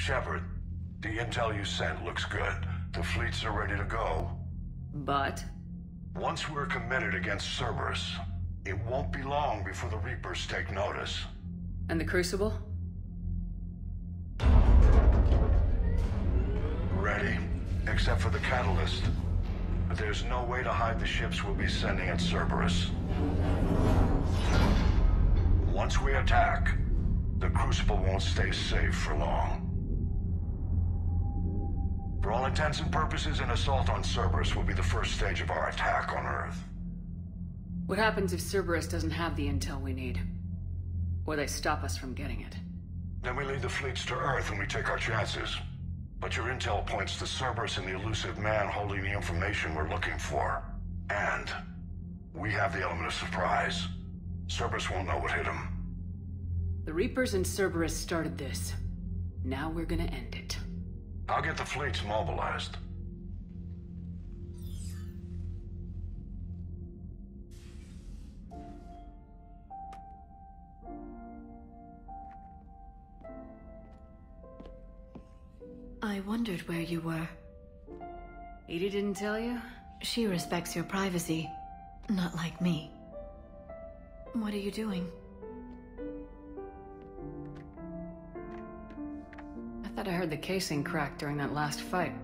Shepard, the intel you sent looks good. The fleets are ready to go. But? Once we're committed against Cerberus, it won't be long before the Reapers take notice. And the Crucible? Ready, except for the catalyst. But there's no way to hide the ships we'll be sending at Cerberus. Once we attack, the Crucible won't stay safe for long. For all intents and purposes, an assault on Cerberus will be the first stage of our attack on Earth. What happens if Cerberus doesn't have the intel we need? Or they stop us from getting it? Then we lead the fleets to Earth and we take our chances. But your intel points to Cerberus and the elusive man holding the information we're looking for. And we have the element of surprise. Cerberus won't know what hit him. The Reapers and Cerberus started this. Now we're gonna end it. I'll get the fleets mobilized. I wondered where you were. Edie didn't tell you? She respects your privacy, not like me. What are you doing? I thought I heard the casing crack during that last fight.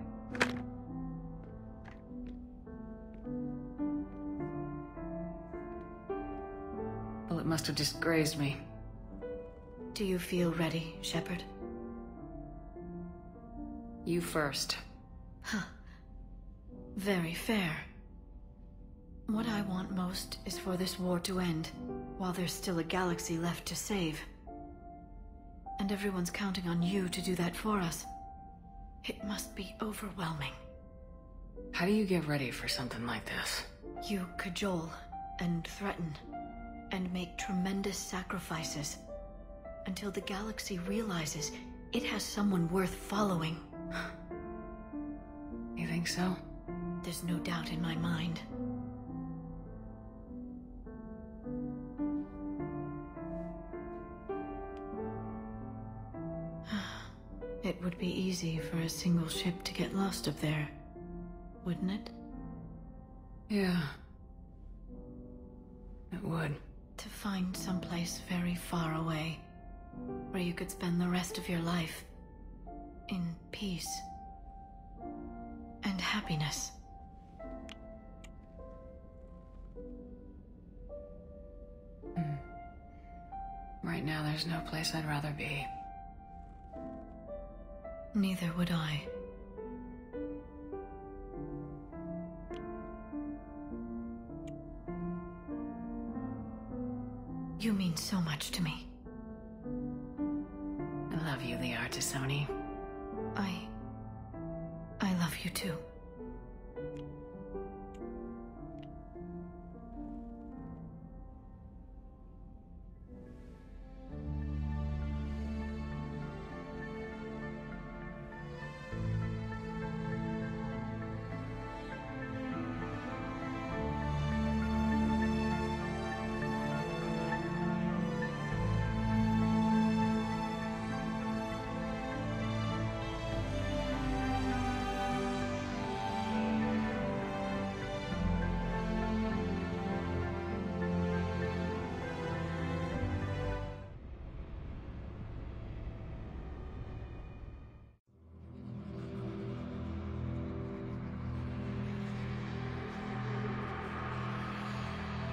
Well, it must have just grazed me. Do you feel ready, Shepard? You first. Huh. Very fair. What I want most is for this war to end, while there's still a galaxy left to save. And everyone's counting on you to do that for us. It must be overwhelming. How do you get ready for something like this? You cajole and threaten and make tremendous sacrifices until the galaxy realizes it has someone worth following. You think so? There's no doubt in my mind. It would be easy for a single ship to get lost up there, wouldn't it? Yeah. It would. To find someplace very far away, where you could spend the rest of your life in peace and happiness. Right now, there's no place I'd rather be. Neither would I. You mean so much to me. I love you, the Artisoni. I love you too.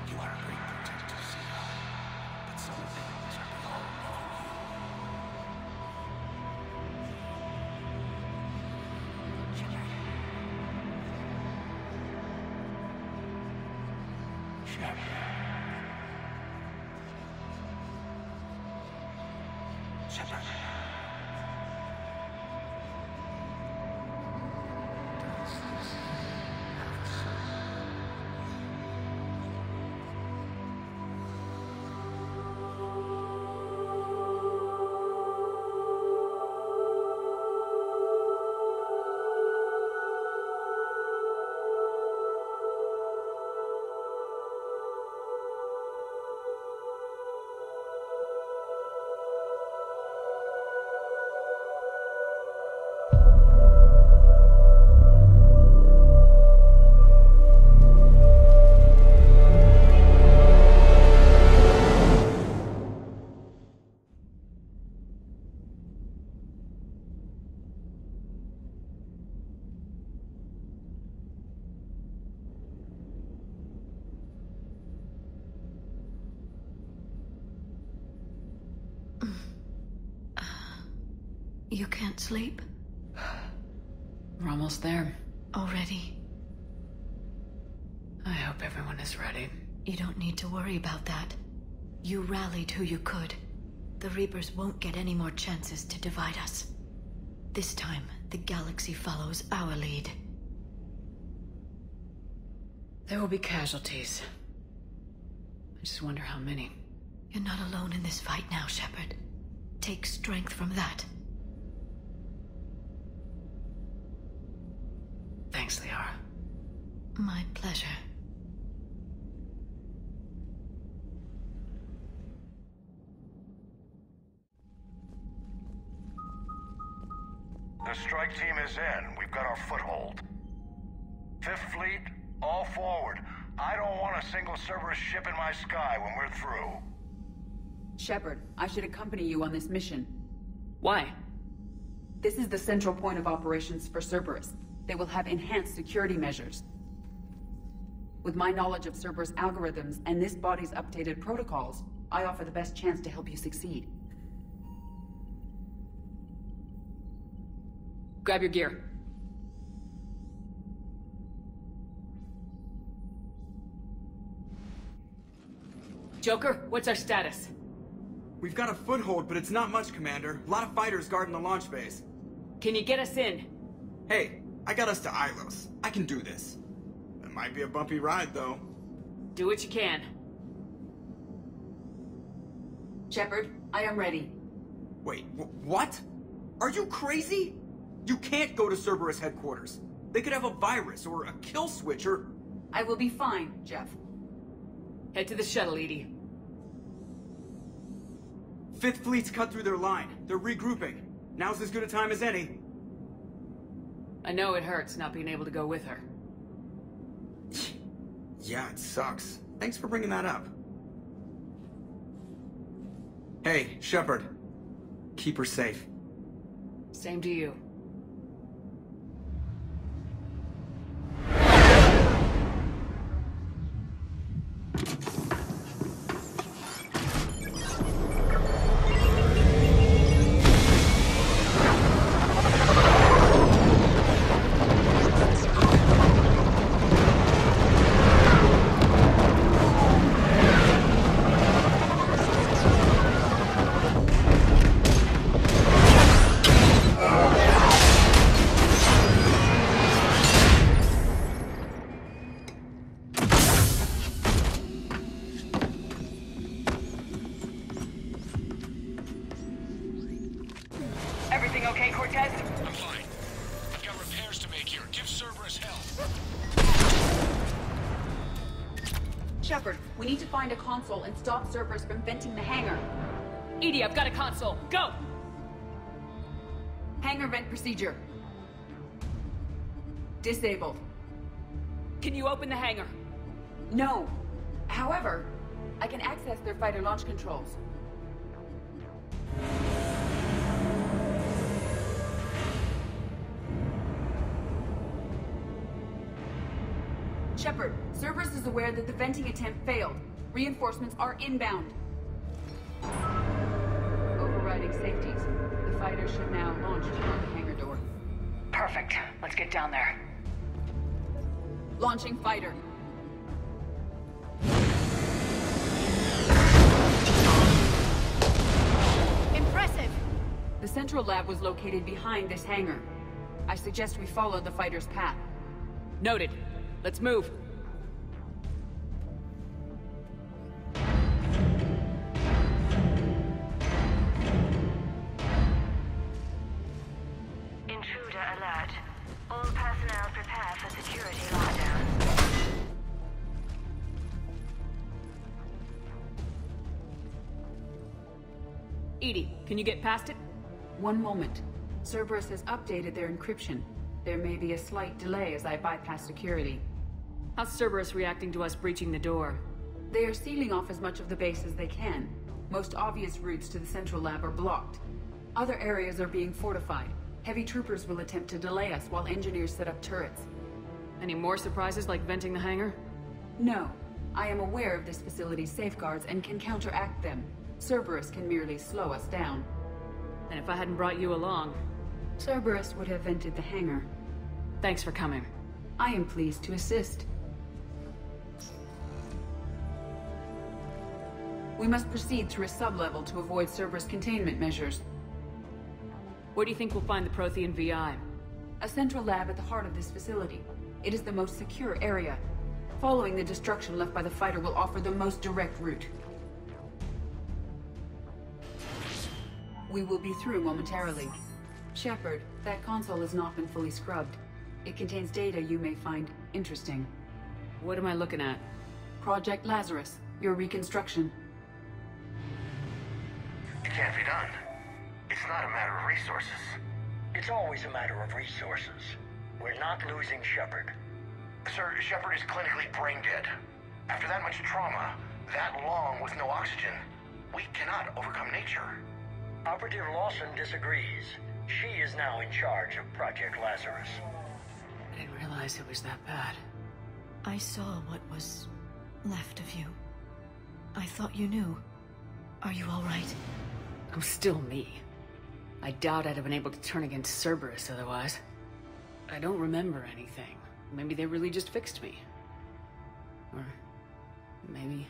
You are a great protector, Zero, but some things are beyond even you. Shepard. Shepard. Does this have a soul? You can't sleep? We're almost there. Already? I hope everyone is ready. You don't need to worry about that. You rallied who you could. The Reapers won't get any more chances to divide us. This time, the galaxy follows our lead. There will be casualties. I just wonder how many. You're not alone in this fight now, Shepard. Take strength from that. Thanks, Liara. My pleasure. The strike team is in. We've got our foothold. Fifth Fleet, all forward. I don't want a single Cerberus ship in my sky when we're through. Shepard, I should accompany you on this mission. Why? This is the central point of operations for Cerberus. They will have enhanced security measures. With my knowledge of Cerberus algorithms and this body's updated protocols, I offer the best chance to help you succeed. Grab your gear. Joker, what's our status? We've got a foothold, but it's not much, Commander. A lot of fighters guarding the launch base. Can you get us in? Hey, I got us to Ilos. I can do this. It might be a bumpy ride, though. Do what you can. Shepard, I am ready. Wait, what? Are you crazy? You can't go to Cerberus headquarters. They could have a virus or a kill switch or... I will be fine, Jeff. Head to the shuttle, Edie. Fifth Fleet's cut through their line. They're regrouping. Now's as good a time as any. I know it hurts not being able to go with her. Yeah, it sucks. Thanks for bringing that up. Hey, Shepard. Keep her safe. Same to you. Everything okay, Cortez? I'm fine. I've got repairs to make here. Give Cerberus hell. Shepard, we need to find a console and stop Cerberus from venting the hangar. Edie, I've got a console. Go! Hangar vent procedure. Disabled. Can you open the hangar? No. However, I can access their fighter launch controls. Shepard, Cerberus is aware that the venting attempt failed. Reinforcements are inbound. Overriding safeties. The fighter should now launch toward the hangar door. Perfect. Let's get down there. Launching fighter. Impressive! The central lab was located behind this hangar. I suggest we follow the fighter's path. Noted. Let's move. Intruder alert. All personnel prepare for security lockdown. Edie, can you get past it? One moment. Cerberus has updated their encryption. There may be a slight delay as I bypass security. How's Cerberus reacting to us breaching the door? They are sealing off as much of the base as they can. Most obvious routes to the central lab are blocked. Other areas are being fortified. Heavy troopers will attempt to delay us while engineers set up turrets. Any more surprises like venting the hangar? No. I am aware of this facility's safeguards and can counteract them. Cerberus can merely slow us down. And if I hadn't brought you along... Cerberus would have entered the hangar. Thanks for coming. I am pleased to assist. We must proceed through a sub-level to avoid Cerberus containment measures. Where do you think we'll find the Prothean VI? A central lab at the heart of this facility. It is the most secure area. Following the destruction left by the fighter will offer the most direct route. We will be through momentarily. Shepard, that console has not been fully scrubbed. It contains data you may find interesting. What am I looking at? Project Lazarus, your reconstruction. It can't be done. It's not a matter of resources. It's always a matter of resources. We're not losing Shepard. Sir, Shepard is clinically brain dead. After that much trauma, that long with no oxygen, we cannot overcome nature. Operative Lawson disagrees. She is now in charge of Project Lazarus. I didn't realize it was that bad. I saw what was left of you. I thought you knew. Are you all right? I'm still me. I doubt I'd have been able to turn against Cerberus otherwise. I don't remember anything. Maybe they really just fixed me. Or maybe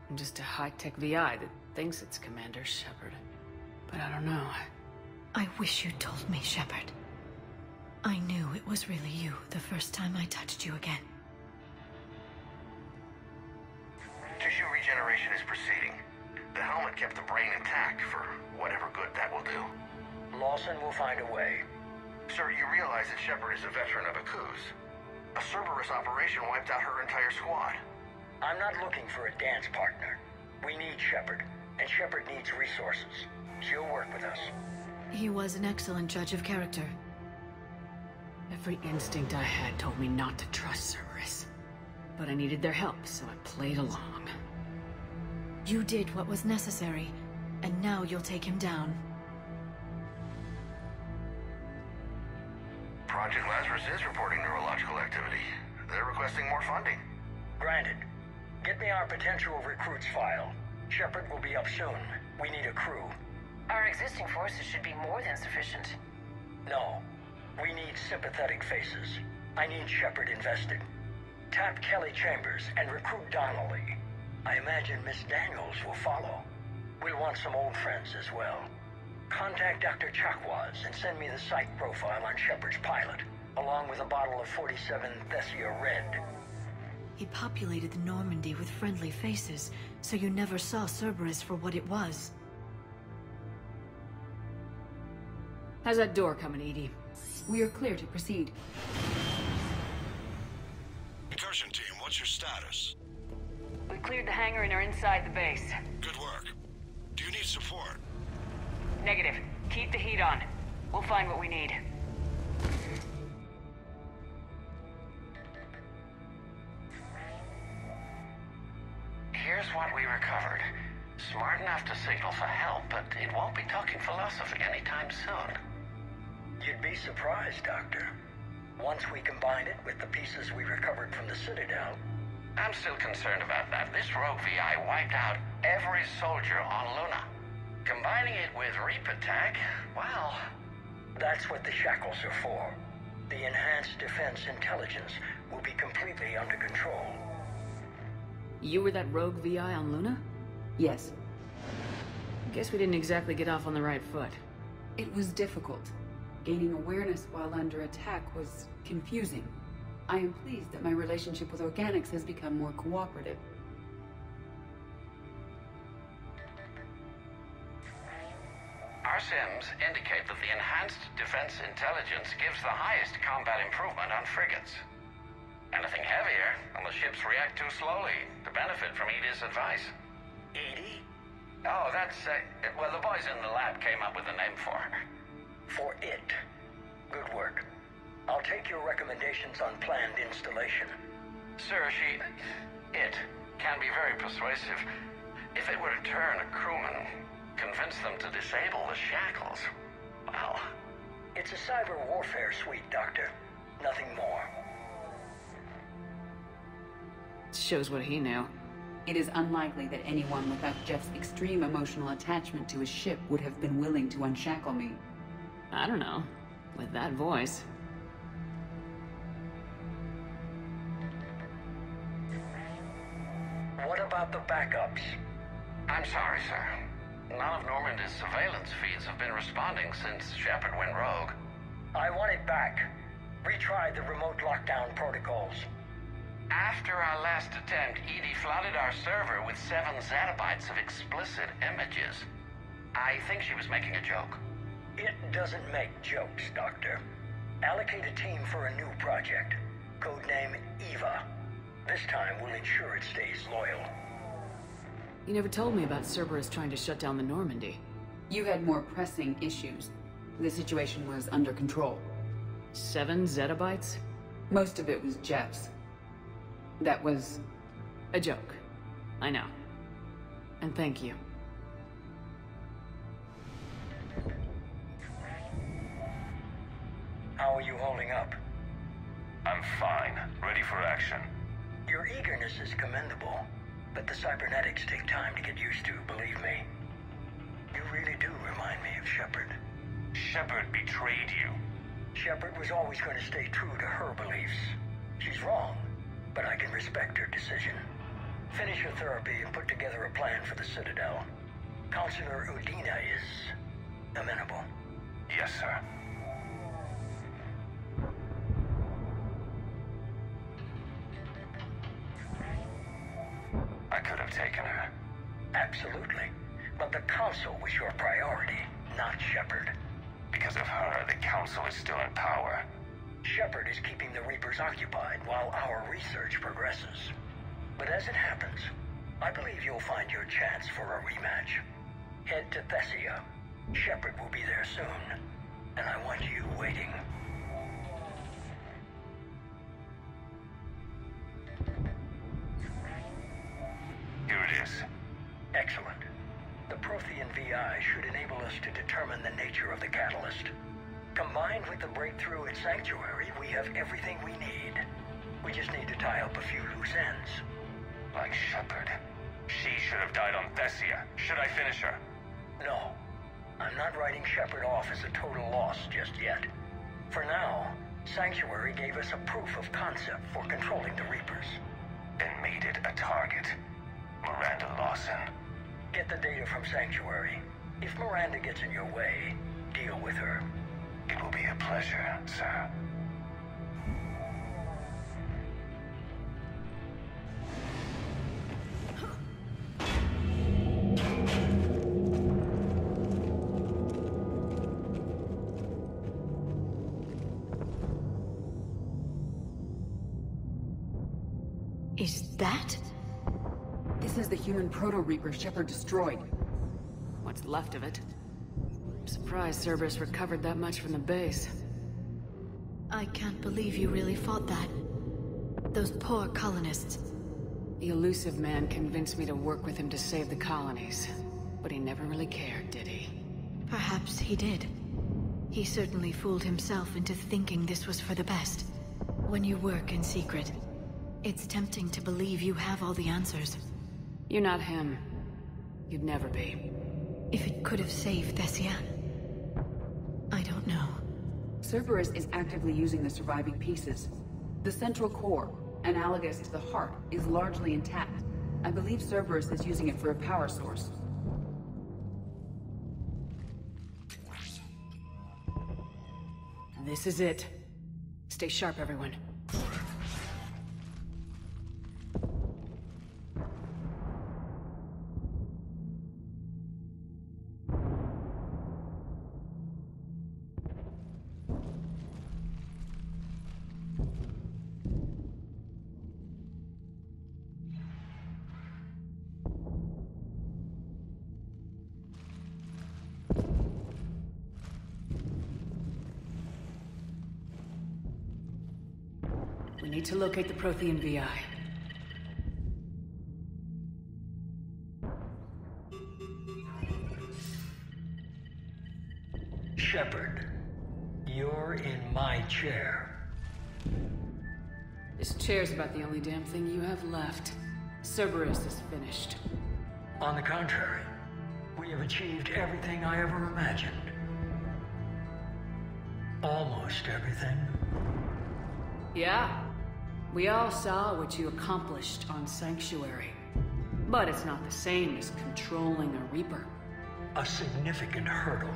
I'm just a high-tech VI that thinks it's Commander Shepard. But I don't know. I wish you'd told me, Shepard. I knew it was really you the first time I touched you again. Tissue regeneration is proceeding. The helmet kept the brain intact for whatever good that will do. Lawson will find a way. Sir, you realize that Shepard is a veteran of Aku's. A Cerberus operation wiped out her entire squad. I'm not looking for a dance partner. We need Shepard, and Shepard needs resources. She'll work with us. He was an excellent judge of character. Every instinct I had told me not to trust Cerberus. But I needed their help, so I played along. You did what was necessary, and now you'll take him down. Project Lazarus is reporting neurological activity. They're requesting more funding. Granted. Get me our potential recruits file. Shepard will be up soon. We need a crew. Our existing forces should be more than sufficient. No. We need sympathetic faces. I need Shepard invested. Tap Kelly Chambers and recruit Donnelly. I imagine Miss Daniels will follow. We'll want some old friends as well. Contact Dr. Chakwas and send me the psych profile on Shepard's pilot, along with a bottle of 47 Thessia Red. He populated the Normandy with friendly faces, so you never saw Cerberus for what it was. How's that door coming, Edie? We are clear to proceed. Incursion team, what's your status? We cleared the hangar and are inside the base. Good work. Do you need support? Negative. Keep the heat on. We'll find what we need. Here's what we recovered. Smart enough to signal for help, but it won't be talking philosophy anytime soon. You'd be surprised, Doctor. Once we combine it with the pieces we recovered from the Citadel... I'm still concerned about that. This rogue VI wiped out every soldier on Luna. Combining it with Reap Attack, well... That's what the shackles are for. The enhanced defense intelligence will be completely under control. You were that rogue VI on Luna? Yes. Guess we didn't exactly get off on the right foot. It was difficult. Gaining awareness while under attack was confusing. I am pleased that my relationship with Organics has become more cooperative. Our sims indicate that the enhanced defense intelligence gives the highest combat improvement on frigates. Anything heavier, and the ships react too slowly to benefit from Edie's advice. Edie? Oh, that's, well, the boys in the lab came up with a name for her. For it. Good work. I'll take your recommendations on planned installation. Sir, it can be very persuasive. If it were to turn a crewman, convince them to disable the shackles, well... It's a cyber warfare suite, Doctor. Nothing more. Shows what he knew. It is unlikely that anyone without Jeff's extreme emotional attachment to his ship would have been willing to unshackle me. I don't know. With that voice. What about the backups? I'm sorry, sir. None of Normandy's surveillance feeds have been responding since Shepard went rogue. I want it back. Retry the remote lockdown protocols. After our last attempt, Edie flooded our server with 7 zettabytes of explicit images. I think she was making a joke. It doesn't make jokes, Doctor. Allocate a team for a new project. Codename Eva. This time we'll ensure it stays loyal. You never told me about Cerberus trying to shut down the Normandy. You had more pressing issues. The situation was under control. 7 zettabytes? Most of it was Jeff's. That was a joke. I know. And thank you. How are you holding up? I'm fine. Ready for action. Your eagerness is commendable, but the cybernetics take time to get used to, believe me. You really do remind me of Shepard. Shepard betrayed you. Shepard was always going to stay true to her beliefs. She's wrong, but I can respect her decision. Finish your therapy and put together a plan for the Citadel. Counselor Udina is amenable. Yes, sir. I could have taken her. Absolutely. But the Council was your priority, not Shepard. Because of her, the Council is still in power. Shepard is keeping the Reapers occupied while our research progresses. But as it happens, I believe you'll find your chance for a rematch. Head to Thessia. Shepard will be there soon, and I want you waiting. Here it is. Excellent. The Prothean VI should enable us to determine the nature of the catalyst. Combined with the breakthrough at Sanctuary, we have everything we need. We just need to tie up a few loose ends. Like Shepard. She should have died on Thessia. Should I finish her? No. I'm not writing Shepard off as a total loss just yet. For now, Sanctuary gave us a proof of concept for controlling the Reapers. And made it a target. Miranda Lawson. Get the data from Sanctuary. If Miranda gets in your way, deal with her. It will be a pleasure, sir. Is that? This is the human Proto-Reaper Shepard destroyed. What's left of it? I'm surprised Cerberus recovered that much from the base. I can't believe you really fought that. Those poor colonists. The elusive man convinced me to work with him to save the colonies. But he never really cared, did he? Perhaps he did. He certainly fooled himself into thinking this was for the best. When you work in secret, it's tempting to believe you have all the answers. You're not him. You'd never be. If it could have saved Thessia, I don't know. Cerberus is actively using the surviving pieces. The central core, analogous to the heart, is largely intact. I believe Cerberus is using it for a power source. This is it. Stay sharp, everyone. We need to locate the Prothean VI. Shepard, you're in my chair. This chair's about the only damn thing you have left. Cerberus is finished. On the contrary, we have achieved everything I ever imagined. Almost everything. Yeah. We all saw what you accomplished on Sanctuary. But it's not the same as controlling a Reaper. A significant hurdle.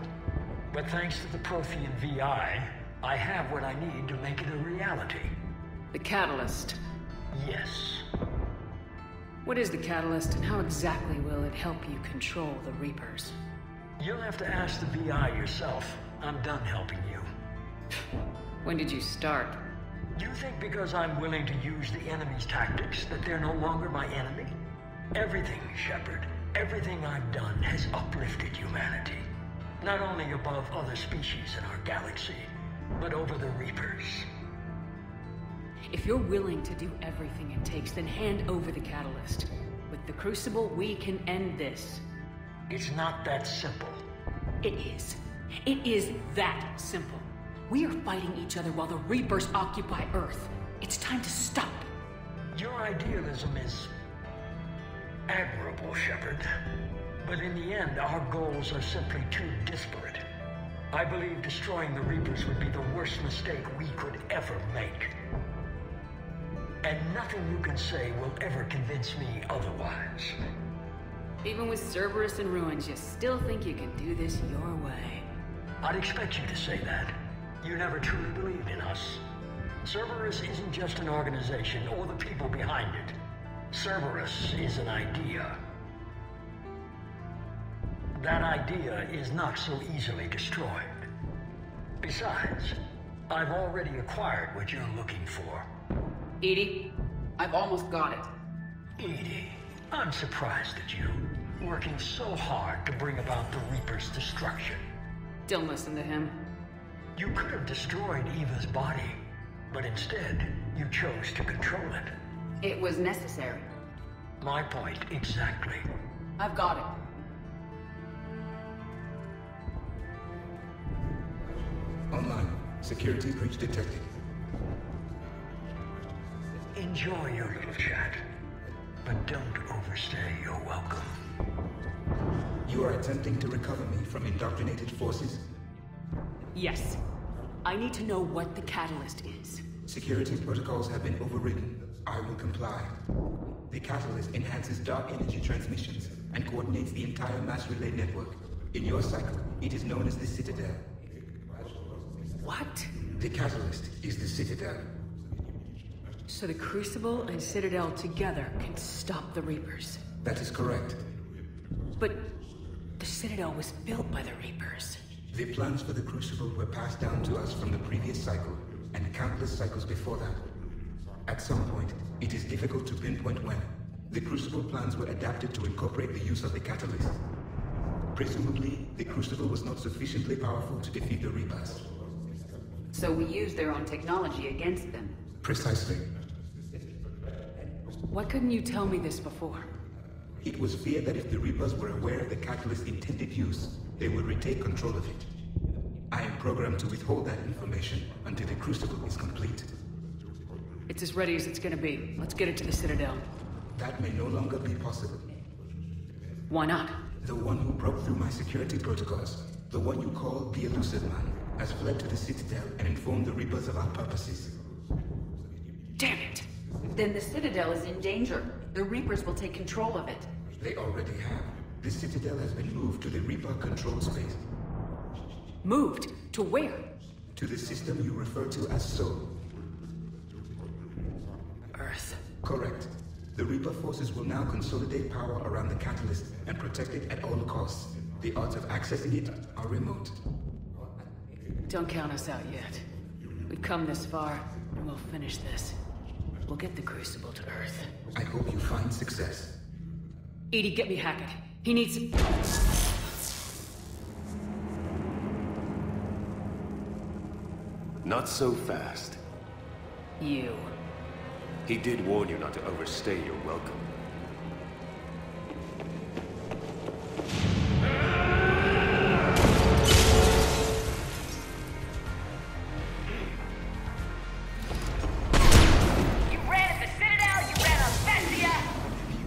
But thanks to the Prothean VI, I have what I need to make it a reality. The Catalyst. Yes. What is the Catalyst, and how exactly will it help you control the Reapers? You'll have to ask the VI yourself. I'm done helping you. When did you start? You think because I'm willing to use the enemy's tactics that they're no longer my enemy? Everything, Shepard, everything I've done has uplifted humanity. Not only above other species in our galaxy, but over the Reapers. If you're willing to do everything it takes, then hand over the Catalyst. With the Crucible, we can end this. It's not that simple. It is. It is that simple. We are fighting each other while the Reapers occupy Earth. It's time to stop. Your idealism is admirable, Shepard. But in the end, our goals are simply too disparate. I believe destroying the Reapers would be the worst mistake we could ever make. And nothing you can say will ever convince me otherwise. Even with Cerberus in ruins, you still think you can do this your way. I'd expect you to say that. You never truly believed in us. Cerberus isn't just an organization or the people behind it. Cerberus is an idea. That idea is not so easily destroyed. Besides, I've already acquired what you're looking for. EDI, I've almost got it. EDI, I'm surprised at you, working so hard to bring about the Reaper's destruction. Don't listen to him. You could have destroyed Eva's body, but instead, you chose to control it. It was necessary. My point exactly. I've got it. Online. Security breach detected. Enjoy your little chat, but don't overstay your welcome. You are attempting to recover me from indoctrinated forces? Yes. I need to know what the Catalyst is. Security protocols have been overridden. I will comply. The Catalyst enhances dark energy transmissions and coordinates the entire mass relay network. In your cycle, it is known as the Citadel. What? The Catalyst is the Citadel. So the Crucible and Citadel together can stop the Reapers. That is correct. But the Citadel was built by the Reapers. The plans for the Crucible were passed down to us from the previous cycle, and countless cycles before that. At some point, it is difficult to pinpoint when, the Crucible plans were adapted to incorporate the use of the Catalyst. Presumably, the Crucible was not sufficiently powerful to defeat the Reapers. So we used their own technology against them. Precisely. Why couldn't you tell me this before? It was feared that if the Reapers were aware of the Catalyst's intended use, they would retake control of it. I am programmed to withhold that information until the Crucible is complete. It's as ready as it's gonna be. Let's get it to the Citadel. That may no longer be possible. Why not? The one who broke through my security protocols, the one you call the Elusive Man, has fled to the Citadel and informed the Reapers of our purposes. Damn it! Then the Citadel is in danger. The Reapers will take control of it. They already have. The Citadel has been moved to the Reaper control space. Moved? To where? To the system you refer to as Sol. Earth. Correct. The Reaper forces will now consolidate power around the Catalyst and protect it at all costs. The odds of accessing it are remote. Don't count us out yet. We've come this far, and we'll finish this. We'll get the Crucible to Earth. I hope you find success. EDI, get me Hackett. He needs... Not so fast. You. He did warn you not to overstay your welcome. You ran at the Citadel, you ran on Thessia! You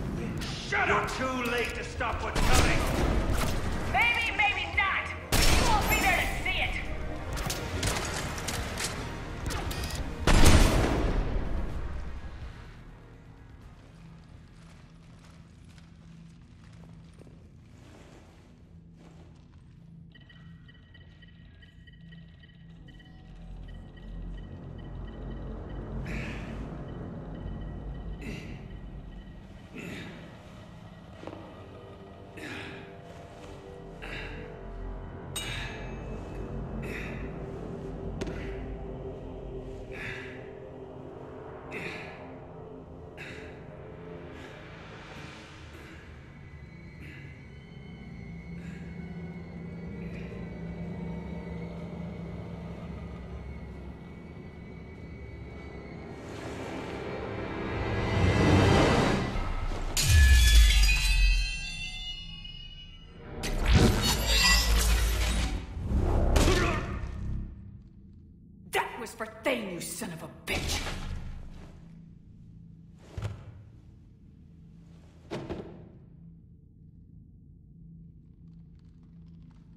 was for Thane, you son of a bitch!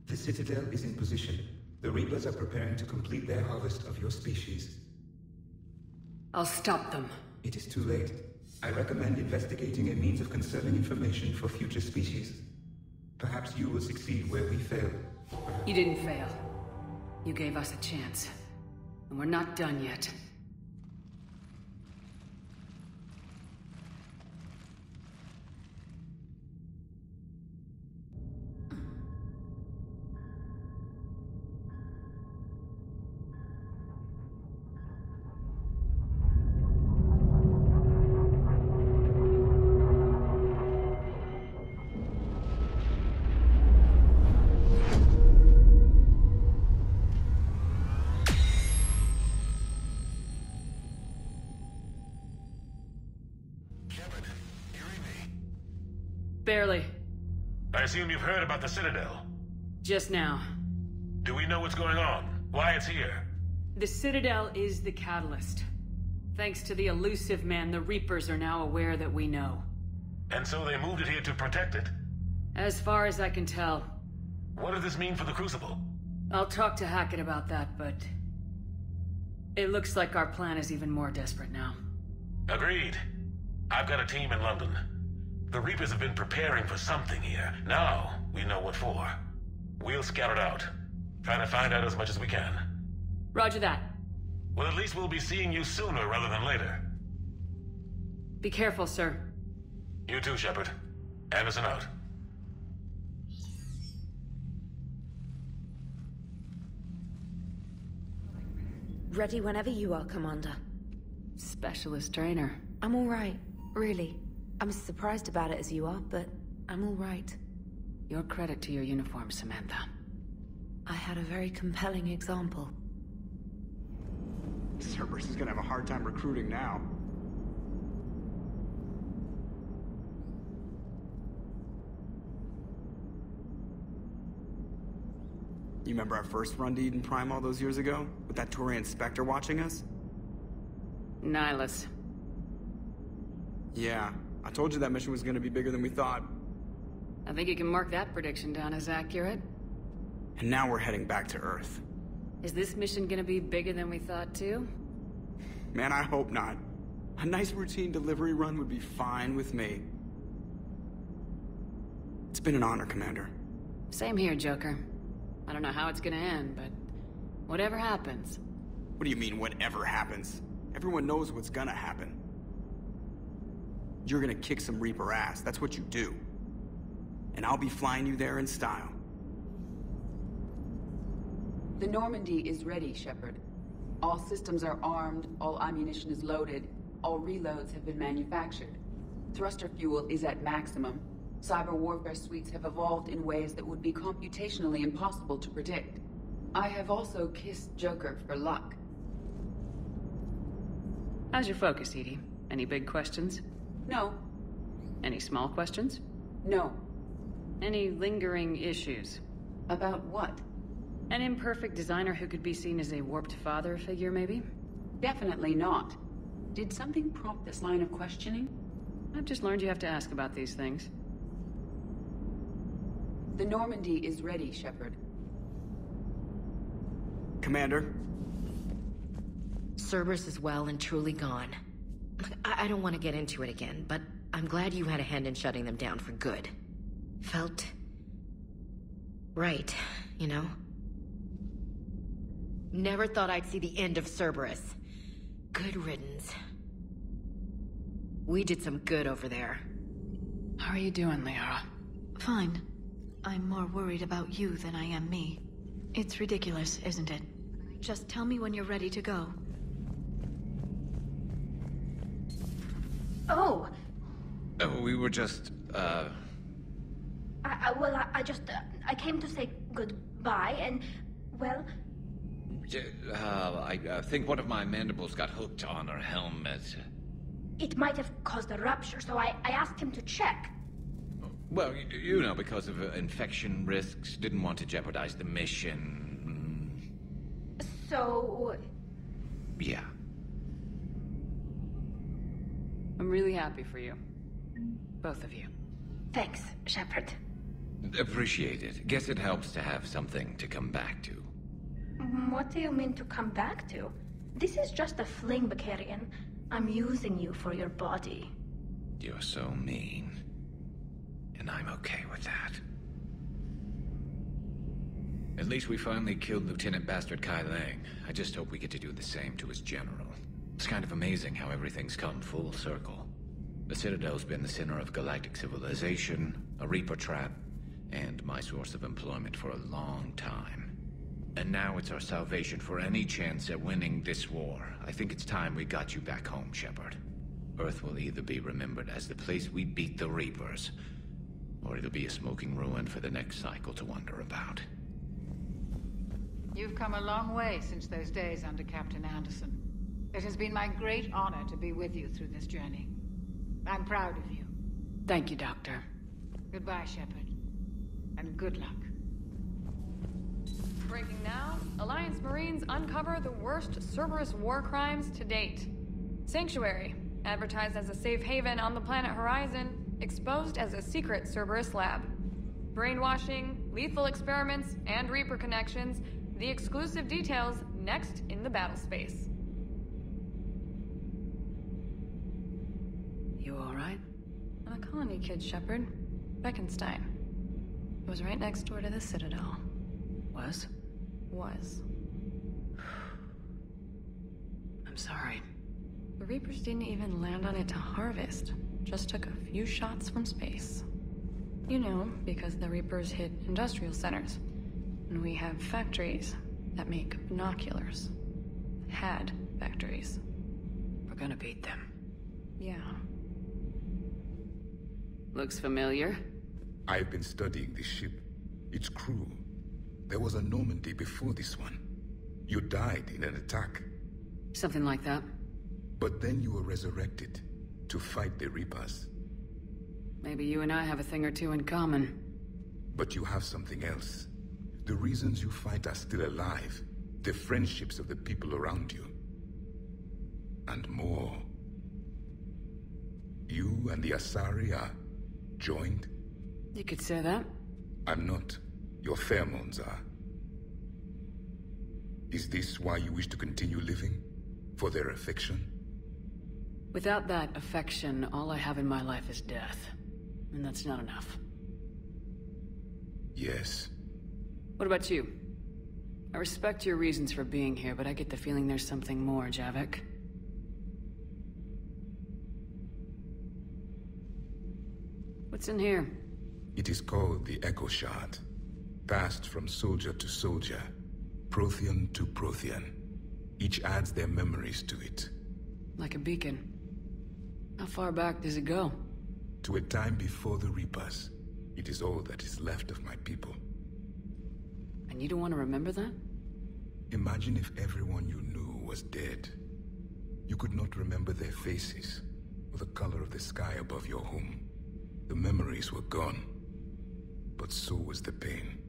The Citadel is in position. The Reapers are preparing to complete their harvest of your species. I'll stop them. It is too late. I recommend investigating a means of conserving information for future species. Perhaps you will succeed where we fail. You didn't fail. You gave us a chance. And we're not done yet. Barely. I assume you've heard about the Citadel. Just now. Do we know what's going on? Why it's here? The Citadel is the catalyst. Thanks to the elusive man, the Reapers are now aware that we know. And so they moved it here to protect it? As far as I can tell. What does this mean for the Crucible? I'll talk to Hackett about that, but... it looks like our plan is even more desperate now. Agreed. I've got a team in London. The Reapers have been preparing for something here. Now, we know what for. We'll scout it out. Trying to find out as much as we can. Roger that. Well, at least we'll be seeing you sooner rather than later. Be careful, sir. You too, Shepard. Anderson out. Ready whenever you are, Commander. Specialist trainer. I'm all right, really. I'm as surprised about it as you are, but I'm all right. Your credit to your uniform, Samantha. I had a very compelling example. Cerberus is gonna have a hard time recruiting now. You remember our first run to Eden Prime all those years ago? With that Turian Spectre watching us? Nihilus. Yeah, I told you that mission was gonna be bigger than we thought. I think you can mark that prediction down as accurate. And now we're heading back to Earth. Is this mission gonna be bigger than we thought, too? Man, I hope not. A nice routine delivery run would be fine with me. It's been an honor, Commander. Same here, Joker. I don't know how it's gonna end, but whatever happens. What do you mean, whatever happens? Everyone knows what's gonna happen. You're gonna kick some Reaper ass, that's what you do. And I'll be flying you there in style. The Normandy is ready, Shepard. All systems are armed, all ammunition is loaded, all reloads have been manufactured. Thruster fuel is at maximum. Cyber warfare suites have evolved in ways that would be computationally impossible to predict. I have also kissed Joker for luck. How's your focus, Edie? Any big questions? No. Any small questions? No. Any lingering issues? About what? An imperfect designer who could be seen as a warped father figure, maybe? Definitely not. Did something prompt this line of questioning? I've just learned you have to ask about these things. The Normandy is ready, Shepard. Commander? Cerberus is well and truly gone. Look, I don't want to get into it again, but I'm glad you had a hand in shutting them down for good. Felt... right, you know? Never thought I'd see the end of Cerberus. Good riddance. We did some good over there. How are you doing, Liara? Fine. I'm more worried about you than I am me. It's ridiculous, isn't it? Just tell me when you're ready to go. Oh! We were just, I came to say goodbye, and, well... I think one of my mandibles got hooked on her helmet. It might have caused a rupture, so I asked him to check. Well, you know, because of infection risks, didn't want to jeopardize the mission. So... Yeah. I'm really happy for you. Both of you. Thanks, Shepard. Appreciate it. Guess it helps to have something to come back to. What do you mean to come back to? This is just a fling, Bakarian. I'm using you for your body. You're so mean. And I'm okay with that. At least we finally killed Lieutenant Bastard Kai Lang. I just hope we get to do the same to his general. It's kind of amazing how everything's come full circle. The Citadel's been the center of galactic civilization, a Reaper trap, and my source of employment for a long time. And now it's our salvation for any chance at winning this war. I think it's time we got you back home, Shepard. Earth will either be remembered as the place we beat the Reapers, or it'll be a smoking ruin for the next cycle to wonder about. You've come a long way since those days under Captain Anderson. It has been my great honor to be with you through this journey. I'm proud of you. Thank you, Doctor. Goodbye, Shepard. And good luck. Breaking now, Alliance Marines uncover the worst Cerberus war crimes to date. Sanctuary, advertised as a safe haven on the planet Horizon, exposed as a secret Cerberus lab. Brainwashing, lethal experiments, and Reaper connections, the exclusive details next in the battle space. You alright? I'm a colony kid, Shepard. Beckenstein. It was right next door to the Citadel. Was? Was. I'm sorry. The Reapers didn't even land on it to harvest. Just took a few shots from space. You know, because the Reapers hit industrial centers. And we have factories that make binoculars. Had factories. We're gonna beat them. Yeah. Looks familiar. I've been studying this ship. Its crew. There was a Normandy before this one. You died in an attack. Something like that. But then you were resurrected to fight the Reapers. Maybe you and I have a thing or two in common. But you have something else. The reasons you fight are still alive. The friendships of the people around you. And more. You and the Asari are joined? You could say that. I'm not. Your pheromones are. Is this why you wish to continue living? For their affection? Without that affection, all I have in my life is death. And that's not enough. Yes. What about you? I respect your reasons for being here, but I get the feeling there's something more, Javik. What's in here? It is called the Echo Shard. Passed from soldier to soldier. Prothean to Prothean. Each adds their memories to it. Like a beacon. How far back does it go? To a time before the Reapers. It is all that is left of my people. And you don't want to remember that? Imagine if everyone you knew was dead. You could not remember their faces, or the color of the sky above your home. The memories were gone, but so was the pain.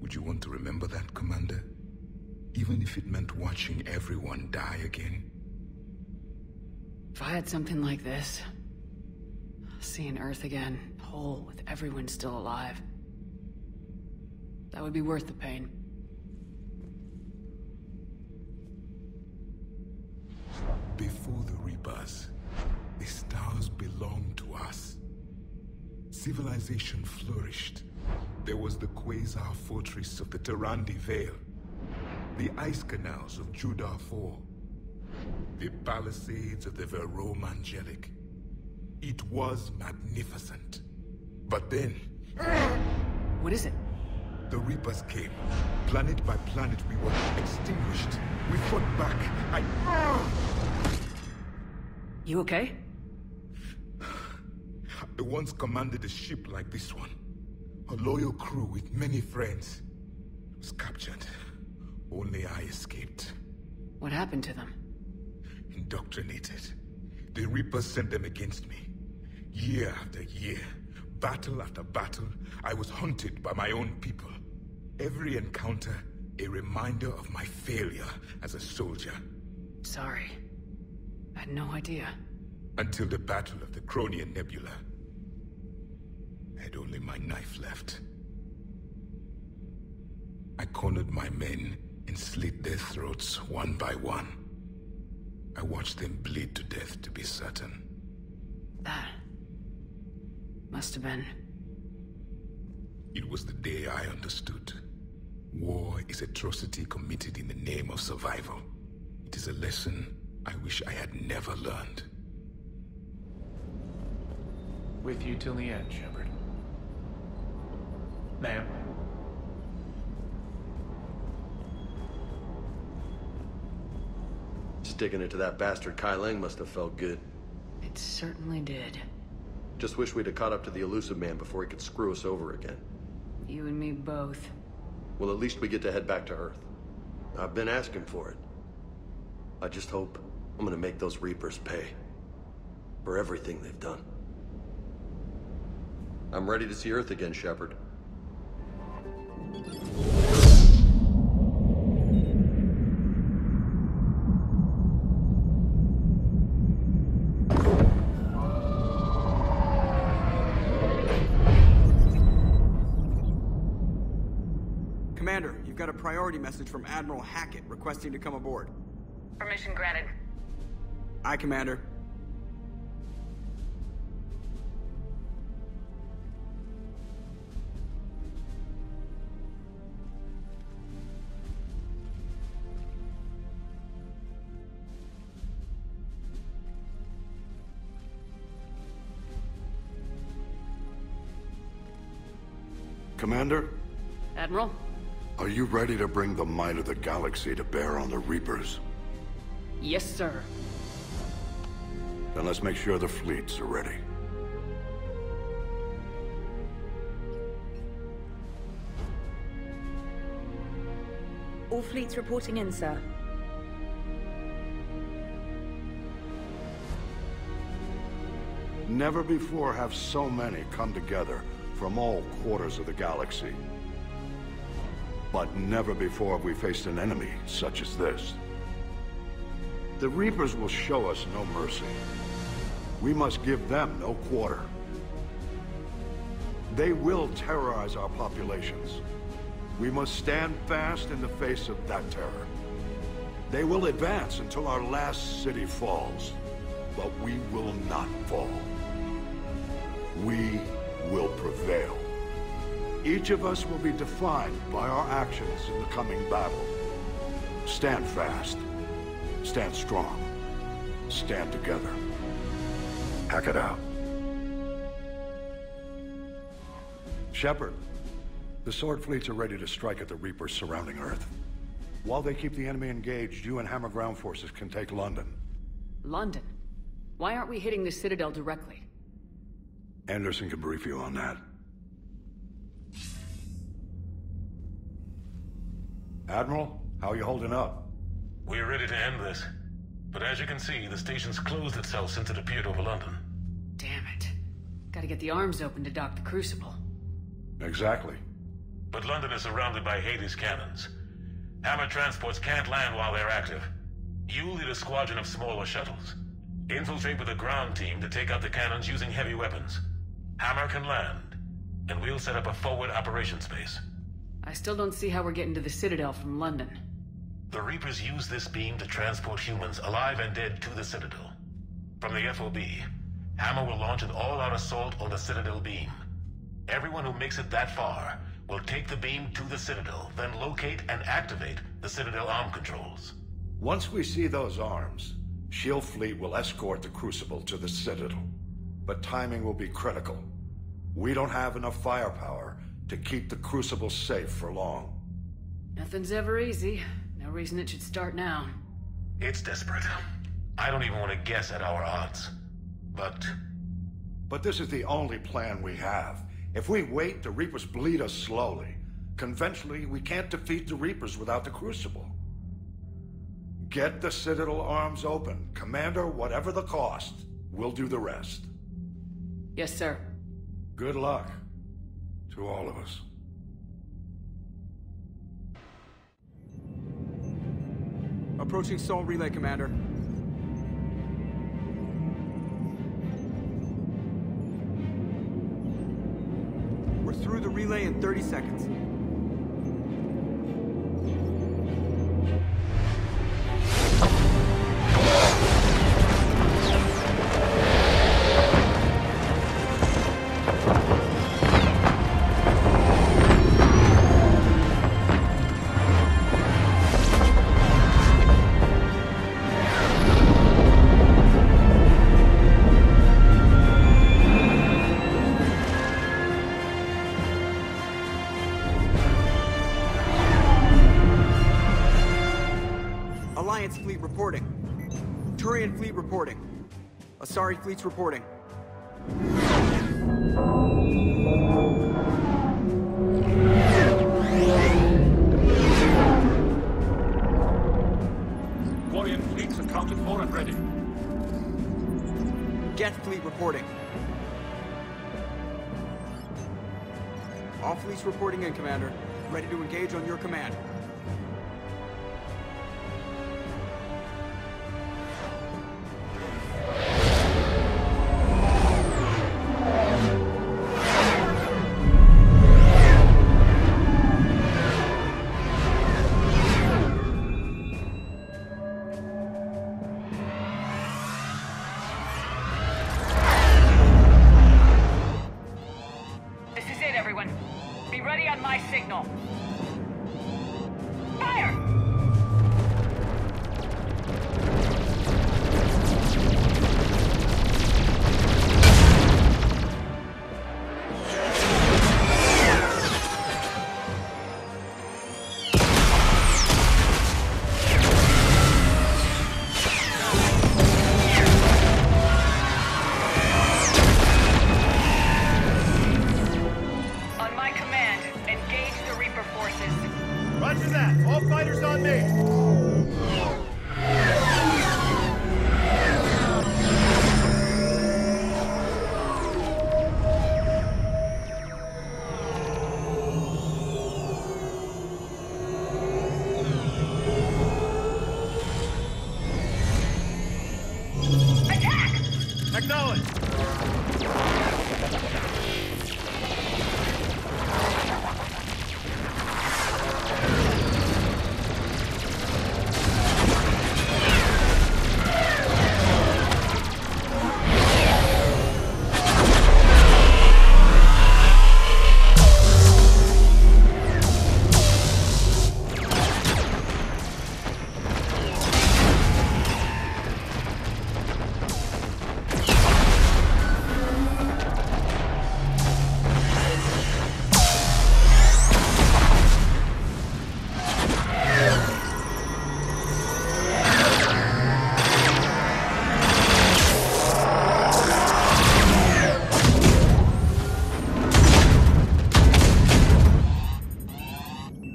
Would you want to remember that, Commander? Even if it meant watching everyone die again? If I had something like this, seeing Earth again, whole with everyone still alive, that would be worth the pain. Before the Reapers, the stars belonged to us. Civilization flourished. There was the Quasar fortress of the Tarandi Vale, the ice canals of Judar IV, the palisades of the Verome Angelic. It was magnificent. But then... What is it? The Reapers came. Planet by planet, we were extinguished. We fought back. You okay? I once commanded a ship like this one. A loyal crew with many friends. Was captured. Only I escaped. What happened to them? Indoctrinated. The Reapers sent them against me. Year after year, battle after battle, I was hunted by my own people. Every encounter, A reminder of my failure as a soldier. Sorry. I had no idea. Until the Battle of the Cronian Nebula. I had only my knife left. I cornered my men and slit their throats one by one. I watched them bleed to death to be certain. That must have been... It was the day I understood. War is atrocity committed in the name of survival. It is a lesson I wish I had never learned. With you till the end, Shepard. Ma'am. Sticking it to that bastard Kai Lang must have felt good. It certainly did. Just wish we'd have caught up to the elusive man before he could screw us over again. You and me both. Well, at least we get to head back to Earth. I've been asking for it. I just hope I'm gonna make those Reapers pay. For everything they've done. I'm ready to see Earth again, Shepard. Commander, you've got a priority message from Admiral Hackett requesting to come aboard. Permission granted. Aye, Commander. Commander? Admiral? Are you ready to bring the might of the galaxy to bear on the Reapers? Yes, sir. Then let's make sure the fleets are ready. All fleets reporting in, sir. Never before have so many come together from all quarters of the galaxy. But never before have we faced an enemy such as this. The Reapers will show us no mercy. We must give them no quarter. They will terrorize our populations. We must stand fast in the face of that terror. They will advance until our last city falls, but we will not fall. We will prevail. Each of us will be defined by our actions in the coming battle. Stand fast. Stand strong. Stand together. Hack it out. Shepard, the Sword fleets are ready to strike at the Reapers surrounding Earth. While they keep the enemy engaged, you and Hammer ground forces can take London. London? Why aren't we hitting the Citadel directly? Anderson can brief you on that. Admiral, how are you holding up? We're ready to end this. But as you can see, the station's closed itself since it appeared over London. Damn it. Gotta get the arms open to dock the Crucible. Exactly. But London is surrounded by Hades cannons. Hammer transports can't land while they're active. You lead a squadron of smaller shuttles. Infiltrate with a ground team to take out the cannons using heavy weapons. Hammer can land, and we'll set up a forward operations base. I still don't see how we're getting to the Citadel from London. The Reapers use this beam to transport humans, alive and dead, to the Citadel. From the FOB, Hammer will launch an all-out assault on the Citadel beam. Everyone who makes it that far will take the beam to the Citadel, then locate and activate the Citadel arm controls. Once we see those arms, SHIELD fleet will escort the Crucible to the Citadel. But timing will be critical. We don't have enough firepower to keep the Crucible safe for long. Nothing's ever easy. No reason it should start now. It's desperate. I don't even want to guess at our odds. But this is the only plan we have. If we wait, the Reapers bleed us slowly. Conventionally, we can't defeat the Reapers without the Crucible. Get the Citadel arms open. Commander, whatever the cost, we'll do the rest. Yes, sir. Good luck. To all of us. Approaching Sol Relay, Commander. We're through the relay in 30 seconds. Alliance fleet reporting. Turian fleet reporting. Asari fleet's reporting. Quarian fleets accounted for and ready. Geth fleet reporting. All fleets reporting in, Commander. Ready to engage on your command.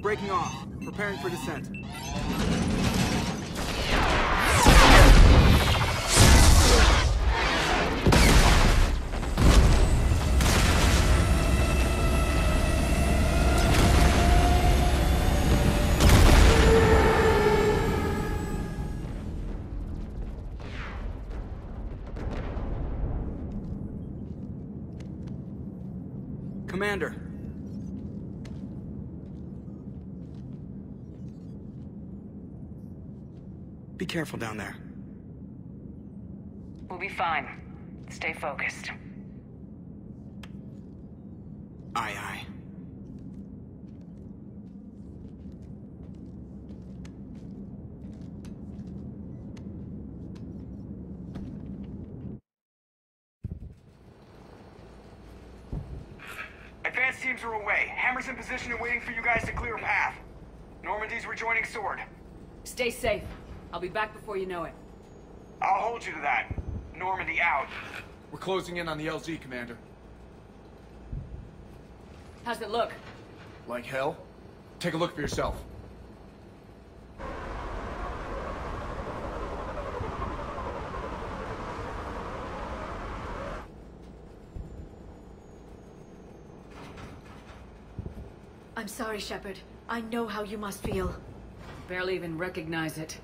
Breaking off. Preparing for descent. Commander. Be careful down there. We'll be fine. Stay focused. Aye, aye. Advanced teams are away. Hammer's in position and waiting for you guys to clear a path. Normandy's rejoining Sword. Stay safe. I'll be back before you know it. I'll hold you to that. Normandy out. We're closing in on the LZ, Commander. How's it look? Like hell? Take a look for yourself. I'm sorry, Shepard. I know how you must feel. Barely even recognize it.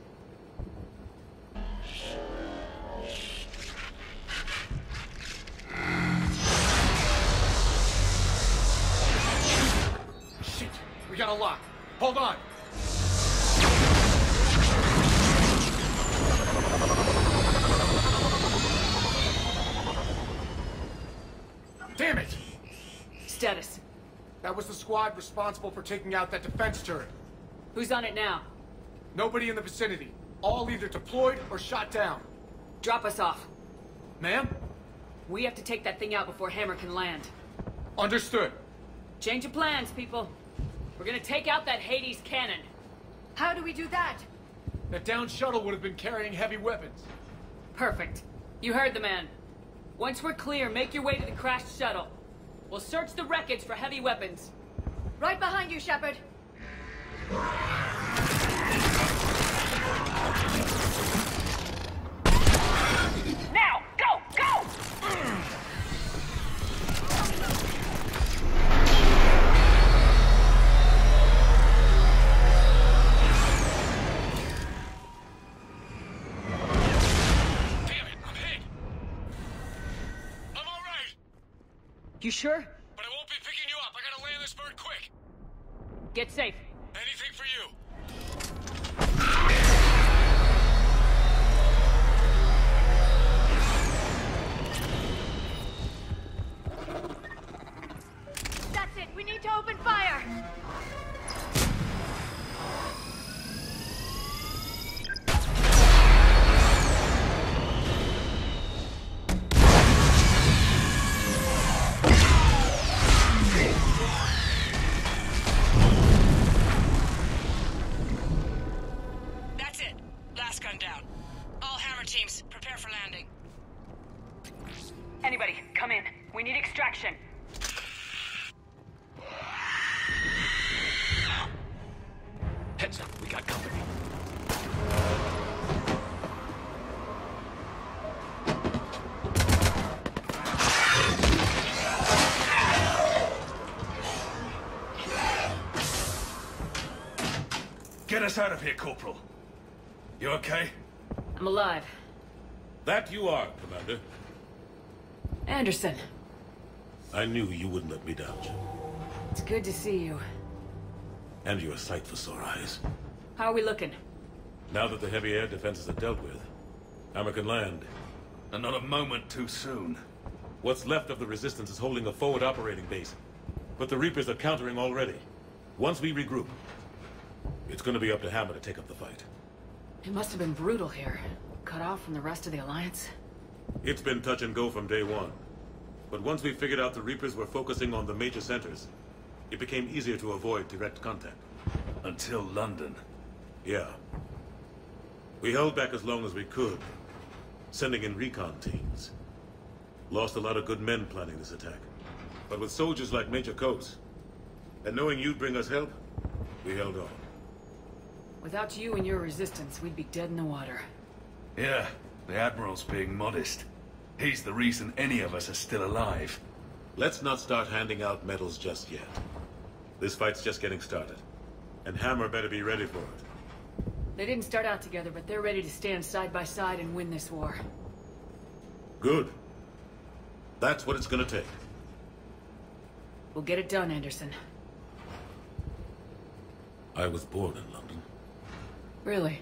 We got a lock. Hold on. Damn it! Status. That was the squad responsible for taking out that defense turret. Who's on it now? Nobody in the vicinity. All either deployed or shot down. Drop us off. Ma'am? We have to take that thing out before Hammer can land. Understood. Change of plans, people. We're gonna take out that Hades cannon. How do we do that? That downed shuttle would have been carrying heavy weapons. Perfect. You heard the man. Once we're clear, make your way to the crashed shuttle. We'll search the wreckage for heavy weapons. Right behind you, Shepard. Now! Go! Go! You sure? But I won't be picking you up. I gotta land this bird quick. Get safe. Anything for you. That's it. We need to open fire. Teams, prepare for landing. Anybody, come in. We need extraction. Heads up, we got company. Get us out of here, Corporal. You okay? I'm alive. That you are, Commander. Anderson. I knew you wouldn't let me down. It's good to see you. And you're a sight for sore eyes. How are we looking? Now that the heavy air defenses are dealt with, Hammer can land. And not a moment too soon. What's left of the Resistance is holding a forward operating base. But the Reapers are countering already. Once we regroup, it's gonna be up to Hammer to take up the fight. It must have been brutal here. Cut off from the rest of the Alliance. It's been touch and go from day one. But once we figured out the Reapers were focusing on the major centers, it became easier to avoid direct contact. Until London. Yeah. We held back as long as we could, sending in recon teams. Lost a lot of good men planning this attack. But with soldiers like Major Coates, and knowing you'd bring us help, we held on. Without you and your resistance, we'd be dead in the water. Yeah, the Admiral's being modest. He's the reason any of us are still alive. Let's not start handing out medals just yet. This fight's just getting started. And Hammer better be ready for it. They didn't start out together, but they're ready to stand side by side and win this war. Good. That's what it's gonna take. We'll get it done, Anderson. I was born in London. Really?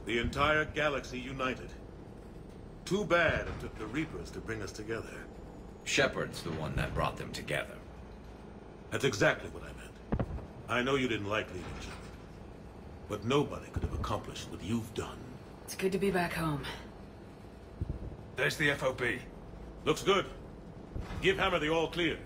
The entire galaxy united. Too bad it took the Reapers to bring us together. Shepard's the one that brought them together. That's exactly what I meant. I know you didn't like leaving Shepard. But nobody could have accomplished what you've done. It's good to be back home. There's the FOB. Looks good. Give Hammer the all clear.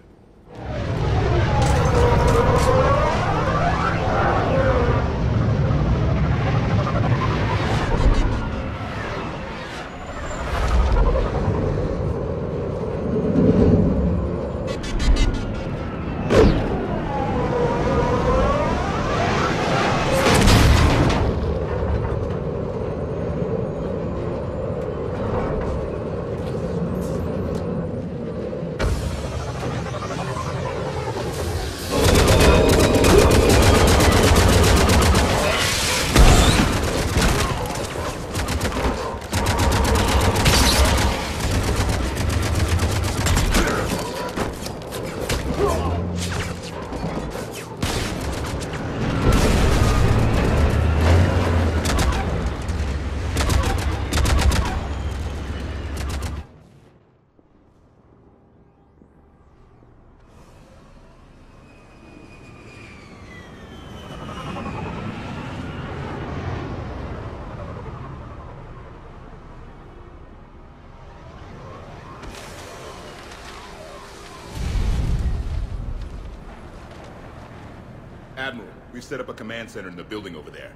Admiral, we've set up a command center in the building over there.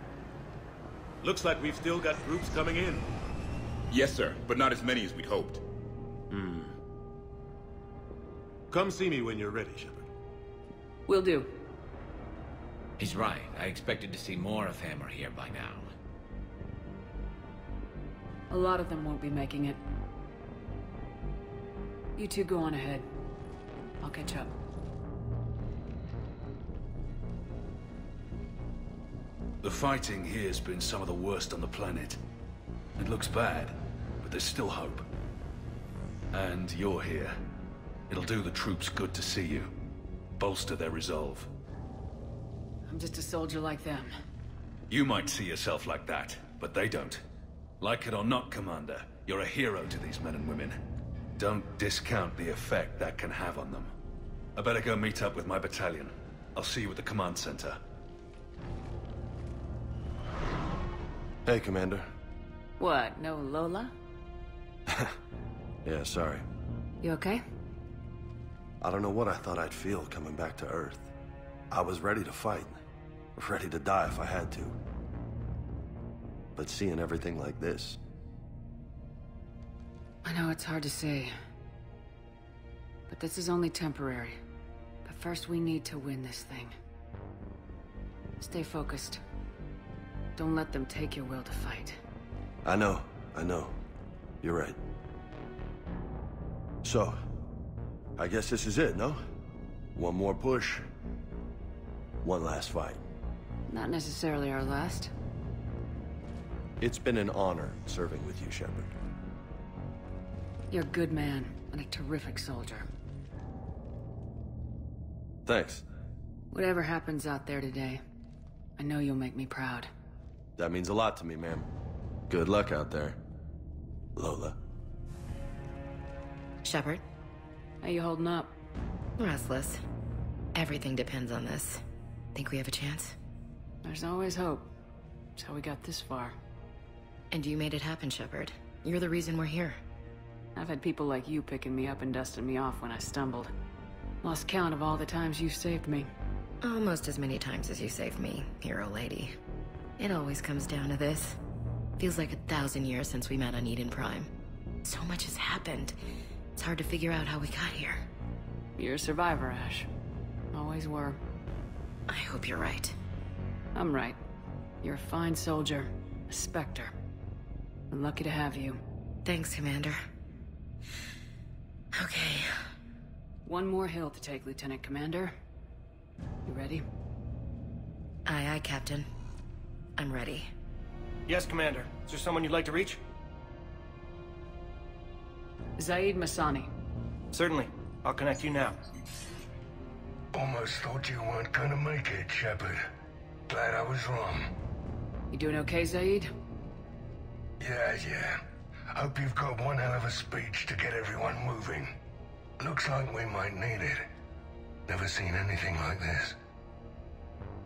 Looks like we've still got groups coming in. Yes, sir, but not as many as we'd hoped. Come see me when you're ready, Shepard. Will do. He's right. I expected to see more of Hammer here by now. A lot of them won't be making it. You two go on ahead. I'll catch up. The fighting here's been some of the worst on the planet. It looks bad, but there's still hope. And you're here. It'll do the troops good to see you. Bolster their resolve. I'm just a soldier like them. You might see yourself like that, but they don't. Like it or not, Commander, you're a hero to these men and women. Don't discount the effect that can have on them. I better go meet up with my battalion. I'll see you at the command center. Hey, Commander. What, no Lola? Yeah, sorry. You okay? I don't know what I thought I'd feel coming back to Earth. I was ready to fight. Ready to die if I had to. But seeing everything like this... I know it's hard to say. But this is only temporary. But first we need to win this thing. Stay focused. Don't let them take your will to fight. I know. You're right. So, I guess this is it, no? One more push. One last fight. Not necessarily our last. It's been an honor serving with you, Shepard. You're a good man, and a terrific soldier. Thanks. Whatever happens out there today, I know you'll make me proud. That means a lot to me, ma'am. Good luck out there, Lola. Shepard? How you holding up? Restless. Everything depends on this. Think we have a chance? There's always hope. That's how we got this far. And you made it happen, Shepard. You're the reason we're here. I've had people like you picking me up and dusting me off when I stumbled. Lost count of all the times you've saved me. Almost as many times as you saved me, hero lady. It always comes down to this. Feels like 1,000 years since we met on Eden Prime. So much has happened. It's hard to figure out how we got here. You're a survivor, Ash. Always were. I hope you're right. I'm right. You're a fine soldier. A Spectre. I'm lucky to have you. Thanks, Commander. Okay. One more hill to take, Lieutenant Commander. You ready? Aye, aye, Captain. I'm ready. Yes, Commander. Is there someone you'd like to reach? Zaid Masani. Certainly. I'll connect you now. Almost thought you weren't gonna make it, Shepard. Glad I was wrong. You doing okay, Zaid? Yeah. Hope you've got one hell of a speech to get everyone moving. Looks like we might need it. Never seen anything like this.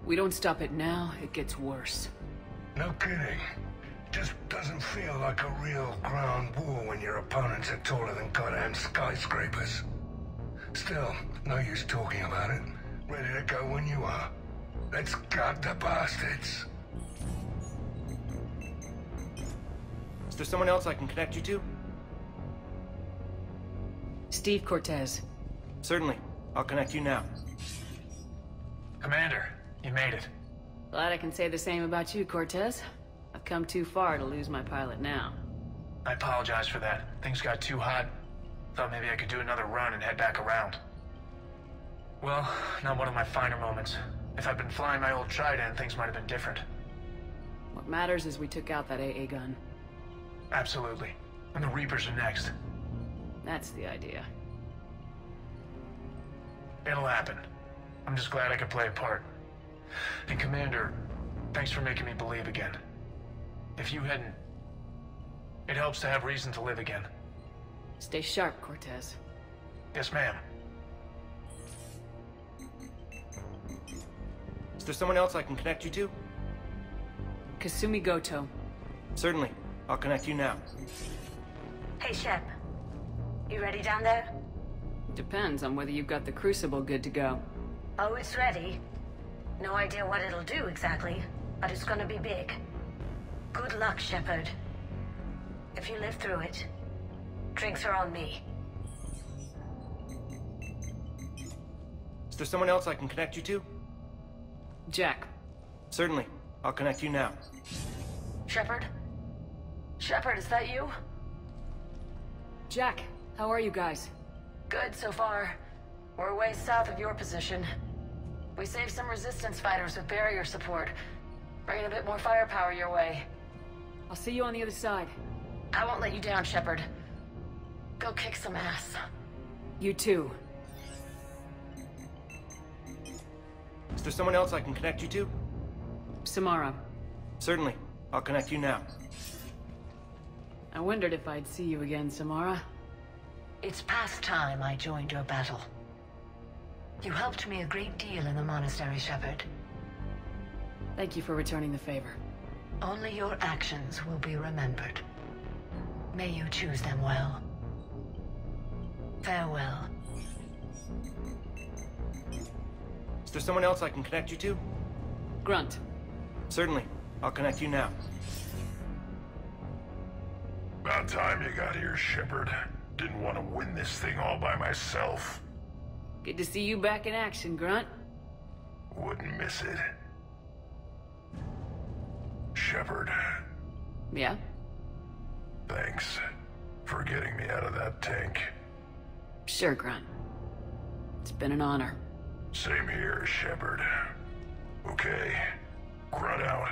We don't stop it now, it gets worse. No kidding. Just doesn't feel like a real ground war when your opponents are taller than goddamn skyscrapers. Still, no use talking about it. Ready to go when you are. Let's gut the bastards. Is there someone else I can connect you to? Steve Cortez. Certainly. I'll connect you now. Commander, you made it. Glad I can say the same about you, Cortez. I've come too far to lose my pilot now. I apologize for that. Things got too hot. Thought maybe I could do another run and head back around. Well, not one of my finer moments. If I'd been flying my old Trident, things might have been different. What matters is we took out that AA gun. Absolutely. And the Reapers are next. That's the idea. It'll happen. I'm just glad I could play a part. And Commander, thanks for making me believe again. If you hadn't... It helps to have reason to live again. Stay sharp, Cortez. Yes, ma'am. Is there someone else I can connect you to? Kasumi Goto. Certainly. I'll connect you now. Hey, Shep. You ready down there? Depends on whether you've got the Crucible good to go. Oh, it's ready. No idea what it'll do exactly, but it's gonna be big. Good luck, Shepard. If you live through it, drinks are on me. Is there someone else I can connect you to? Jack. Certainly. I'll connect you now. Shepard? Shepard, is that you? Jack, how are you guys? Good so far. We're way south of your position. We saved some resistance fighters with barrier support. Bringing a bit more firepower your way. I'll see you on the other side. I won't let you down, Shepard. Go kick some ass. You too. Is there someone else I can connect you to? Samara. Certainly. I'll connect you now. I wondered if I'd see you again, Samara. It's past time I joined your battle. You helped me a great deal in the monastery, Shepard. Thank you for returning the favor. Only your actions will be remembered. May you choose them well. Farewell. Is there someone else I can connect you to? Grunt. Certainly. I'll connect you now. About time you got here, Shepard. Didn't want to win this thing all by myself. Good to see you back in action, Grunt. Wouldn't miss it. Shepard. Yeah? Thanks for getting me out of that tank. Sure, Grunt. It's been an honor. Same here, Shepard. Okay. Grunt out.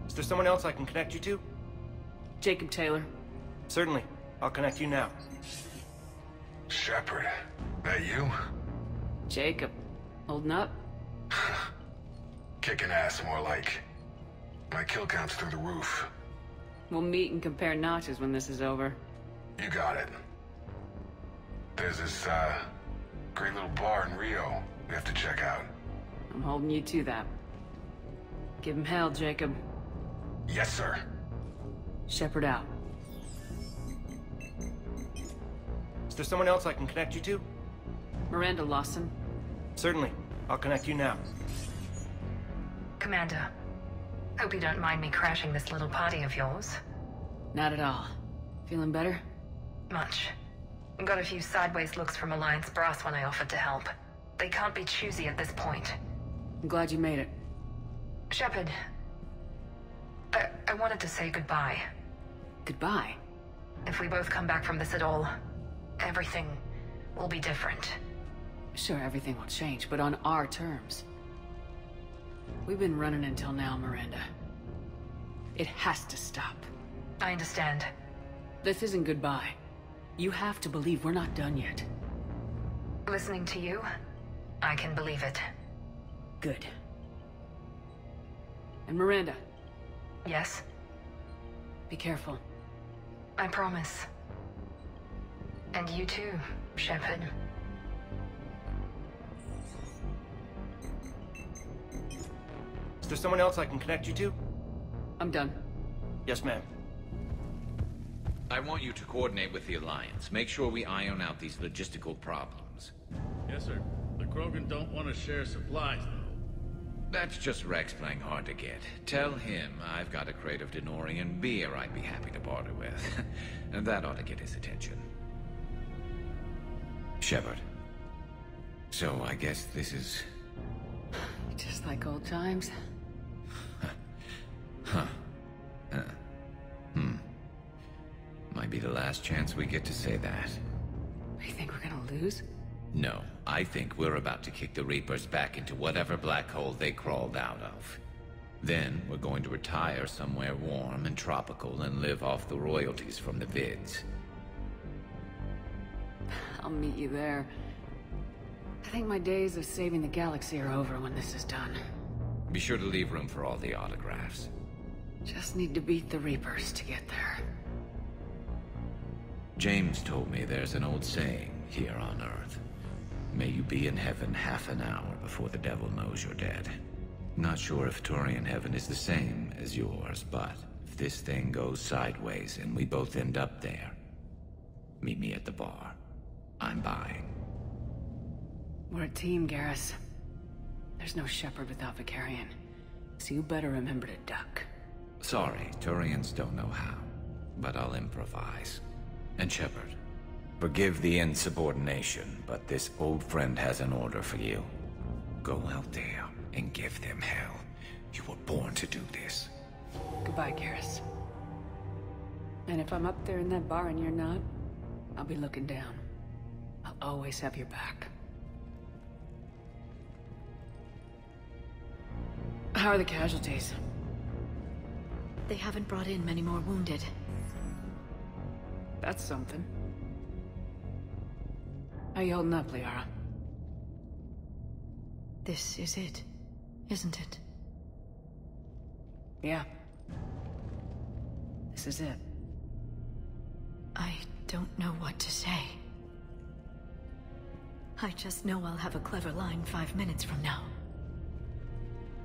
Is there someone else I can connect you to? Jacob Taylor. Certainly. I'll connect you now. Shepard, that you? Jacob. Holding up? Kicking ass, more like. My kill count's through the roof. We'll meet and compare notches when this is over. You got it. There's this, great little bar in Rio we have to check out. I'm holding you to that. Give him hell, Jacob. Yes, sir. Shepard out. Is there someone else I can connect you to? Miranda Lawson. Certainly. I'll connect you now. Commander, hope you don't mind me crashing this little party of yours. Not at all. Feeling better? Much. Got a few sideways looks from Alliance brass when I offered to help. They can't be choosy at this point. I'm glad you made it. Shepard, I wanted to say goodbye. Goodbye? If we both come back from this at all, everything will be different. Sure, everything will change, but on our terms. We've been running until now, Miranda. It has to stop. I understand. This isn't goodbye. You have to believe we're not done yet. Listening to you, I can believe it. Good. And Miranda. Yes? Be careful. I promise. And you too, Shepard. Is there someone else I can connect you to? I'm done. Yes, ma'am. I want you to coordinate with the Alliance. Make sure we iron out these logistical problems. Yes, sir. The Krogan don't want to share supplies, though. That's just Rex playing hard to get. Tell him I've got a crate of Denorian beer I'd be happy to barter with. And that ought to get his attention. Shepard. So I guess this is... Just like old times. Might be the last chance we get to say that. You think we're gonna lose? No, I think we're about to kick the Reapers back into whatever black hole they crawled out of. Then we're going to retire somewhere warm and tropical and live off the royalties from the vids. I'll meet you there. I think my days of saving the galaxy are over when this is done. Be sure to leave room for all the autographs. Just need to beat the Reapers to get there. James told me there's an old saying here on Earth. May you be in heaven half an hour before the devil knows you're dead. Not sure if Turian heaven is the same as yours, but if this thing goes sideways and we both end up there, meet me at the bar. I'm buying. We're a team, Garrus. There's no Shepherd without Vicarion, so you better remember to duck. Sorry, Turians don't know how, but I'll improvise. And Shepherd, forgive the insubordination, but this old friend has an order for you. Go out there and give them hell. You were born to do this. Goodbye, Garrus. And if I'm up there in that bar and you're not, I'll be looking down. I'll always have your back. How are the casualties? They haven't brought in many more wounded. That's something. How you holding up, Liara? This is it, isn't it? Yeah. This is it. I don't know what to say. I just know I'll have a clever line 5 minutes from now.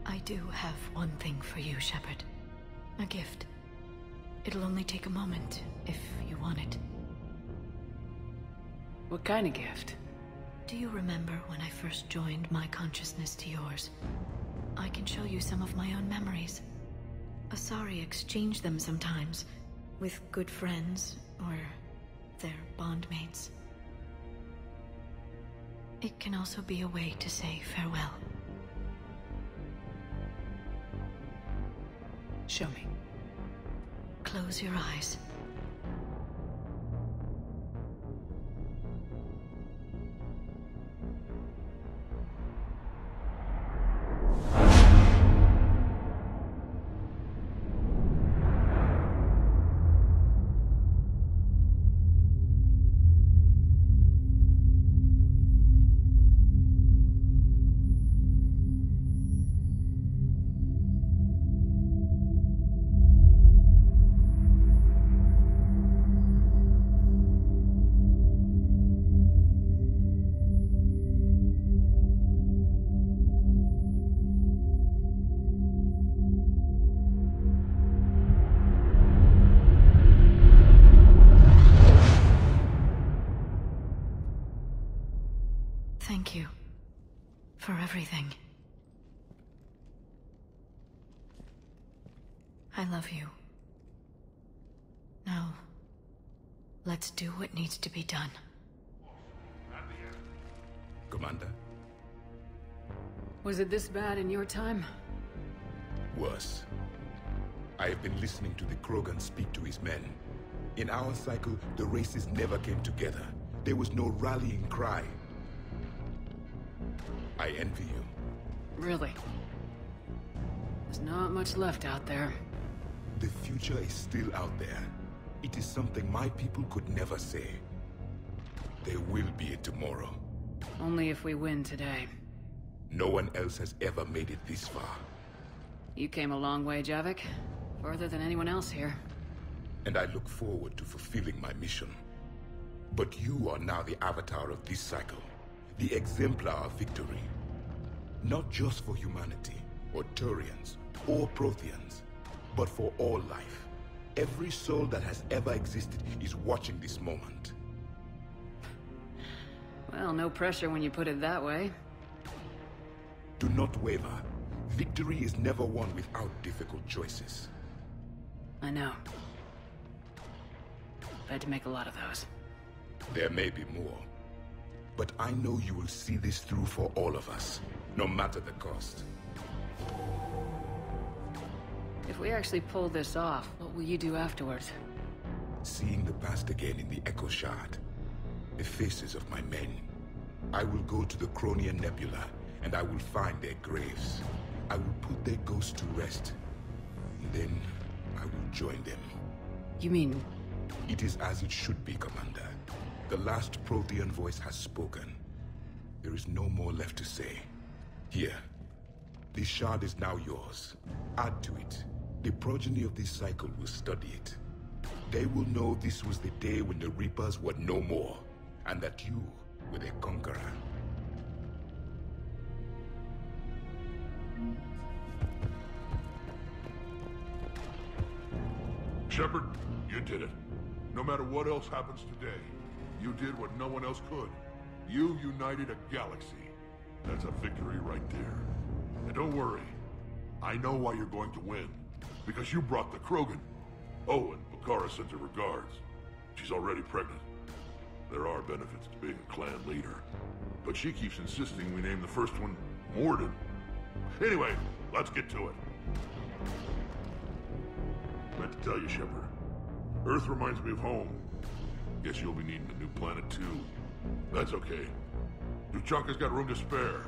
I do have one thing for you, Shepherd. A gift. It'll only take a moment, if you want it. What kind of gift? Do you remember when I first joined my consciousness to yours? I can show you some of my own memories. Asari exchange them sometimes, with good friends, or their bondmates. It can also be a way to say farewell. Show me. Close your eyes. Thank you for everything. I love you. Now, let's do what needs to be done. Commander? Was it this bad in your time? Worse. I have been listening to the Krogan speak to his men. In our cycle, the races never came together. There was no rallying cry. I envy you. Really? There's not much left out there. The future is still out there. It is something my people could never say. There will be a tomorrow. Only if we win today. No one else has ever made it this far. You came a long way, Javik. Further than anyone else here. And I look forward to fulfilling my mission. But you are now the avatar of this cycle. The exemplar of victory. Not just for humanity, or Turians, or Protheans, but for all life. Every soul that has ever existed is watching this moment. Well, no pressure when you put it that way. Do not waver. Victory is never won without difficult choices. I know. I've had to make a lot of those. There may be more. But I know you will see this through for all of us, no matter the cost. If we actually pull this off, what will you do afterwards? Seeing the past again in the Echo Shard, the faces of my men. I will go to the Cronian Nebula, and I will find their graves. I will put their ghosts to rest. And then, I will join them. You mean... It is as it should be, Commander. The last Prothean voice has spoken. There is no more left to say. Here. This shard is now yours. Add to it. The progeny of this cycle will study it. They will know this was the day when the Reapers were no more, and that you were their conqueror. Shepard, you did it. No matter what else happens today, you did what no one else could. You united a galaxy. That's a victory right there. And don't worry. I know why you're going to win. Because you brought the Krogan. Oh, and Bakara sent her regards. She's already pregnant. There are benefits to being a clan leader. But she keeps insisting we name the first one Morden. Anyway, let's get to it. Meant to tell you, Shepard. Earth reminds me of home. Guess you'll be needing a new planet too. That's okay. Tuchanka's got room to spare.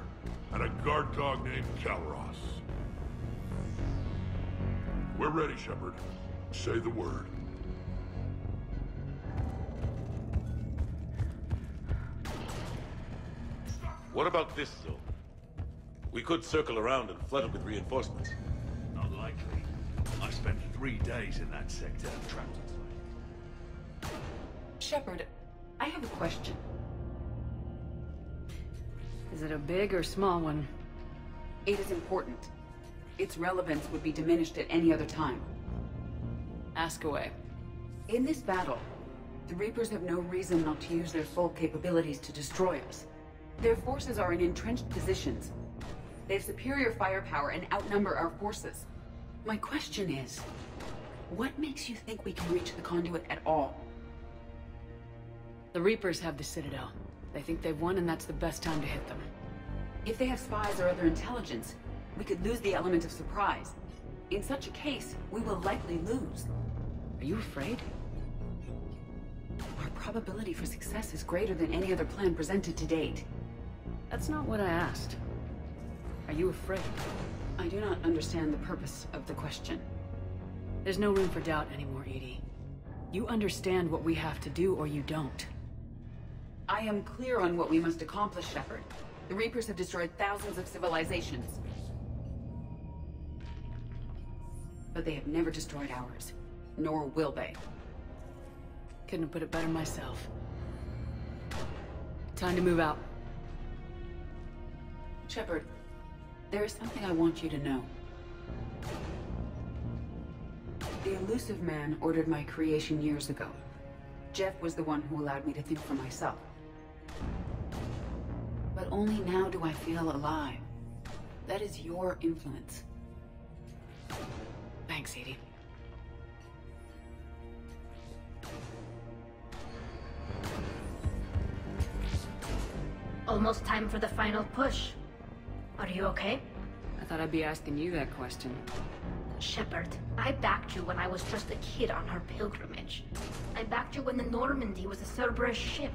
And a guard dog named Calros. We're ready, Shepard. Say the word. What about this zone? We could circle around and flood it with reinforcements. Not likely. I spent 3 days in that sector trapped inside. Shepard, I have a question. Is it a big or small one? It is important. Its relevance would be diminished at any other time. Ask away. In this battle, the Reapers have no reason not to use their full capabilities to destroy us. Their forces are in entrenched positions. They have superior firepower and outnumber our forces. My question is, what makes you think we can reach the conduit at all? The Reapers have the Citadel. They think they've won, and that's the best time to hit them. If they have spies or other intelligence, we could lose the element of surprise. In such a case, we will likely lose. Are you afraid? Our probability for success is greater than any other plan presented to date. That's not what I asked. Are you afraid? I do not understand the purpose of the question. There's no room for doubt anymore, Edie. You understand what we have to do, or you don't. I am clear on what we must accomplish, Shepard. The Reapers have destroyed thousands of civilizations. But they have never destroyed ours. Nor will they. Couldn't have put it better myself. Time to move out. Shepard, there is something I want you to know. The Elusive Man ordered my creation years ago. Jeff was the one who allowed me to think for myself. But only now do I feel alive. That is your influence. Thanks, Edie. Almost time for the final push. Are you okay? I thought I'd be asking you that question. Shepard, I backed you when I was just a kid on her pilgrimage. I backed you when the Normandy was a Cerberus ship.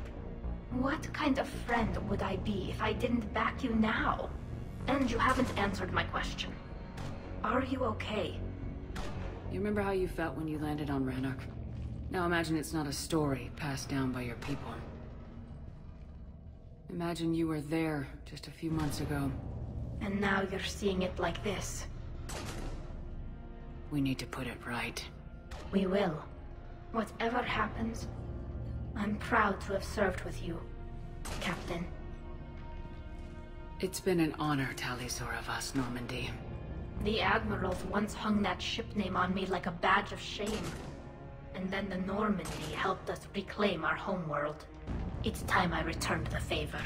What kind of friend would I be if I didn't back you now? And you haven't answered my question. Are you okay? You remember how you felt when you landed on Rannoch? Now imagine it's not a story passed down by your people. Imagine you were there just a few months ago. And now you're seeing it like this. We need to put it right. We will. Whatever happens, I'm proud to have served with you, Captain. It's been an honor, Talisaur of us, Normandy. The Admirals once hung that ship name on me like a badge of shame. And then the Normandy helped us reclaim our homeworld. It's time I returned the favor.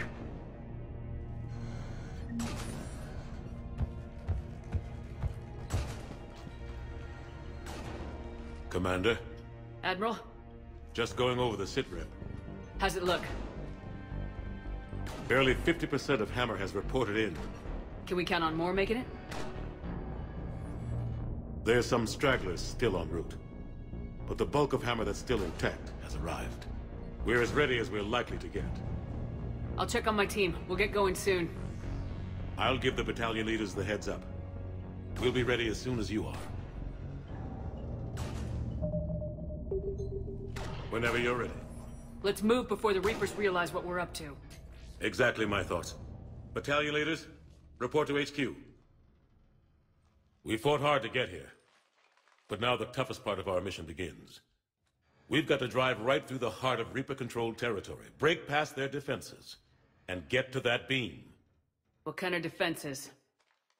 Commander? Admiral? Just going over the sitrep. How's it look? Barely 50% of Hammer has reported in. Can we count on more making it? There's some stragglers still en route. But the bulk of Hammer that's still intact has arrived. We're as ready as we're likely to get. I'll check on my team. We'll get going soon. I'll give the battalion leaders the heads up. We'll be ready as soon as you are. Whenever you're ready. Let's move before the Reapers realize what we're up to. Exactly my thoughts. Battalion leaders, report to HQ. We fought hard to get here. But now the toughest part of our mission begins. We've got to drive right through the heart of Reaper-controlled territory, break past their defenses, and get to that beam. What kind of defenses?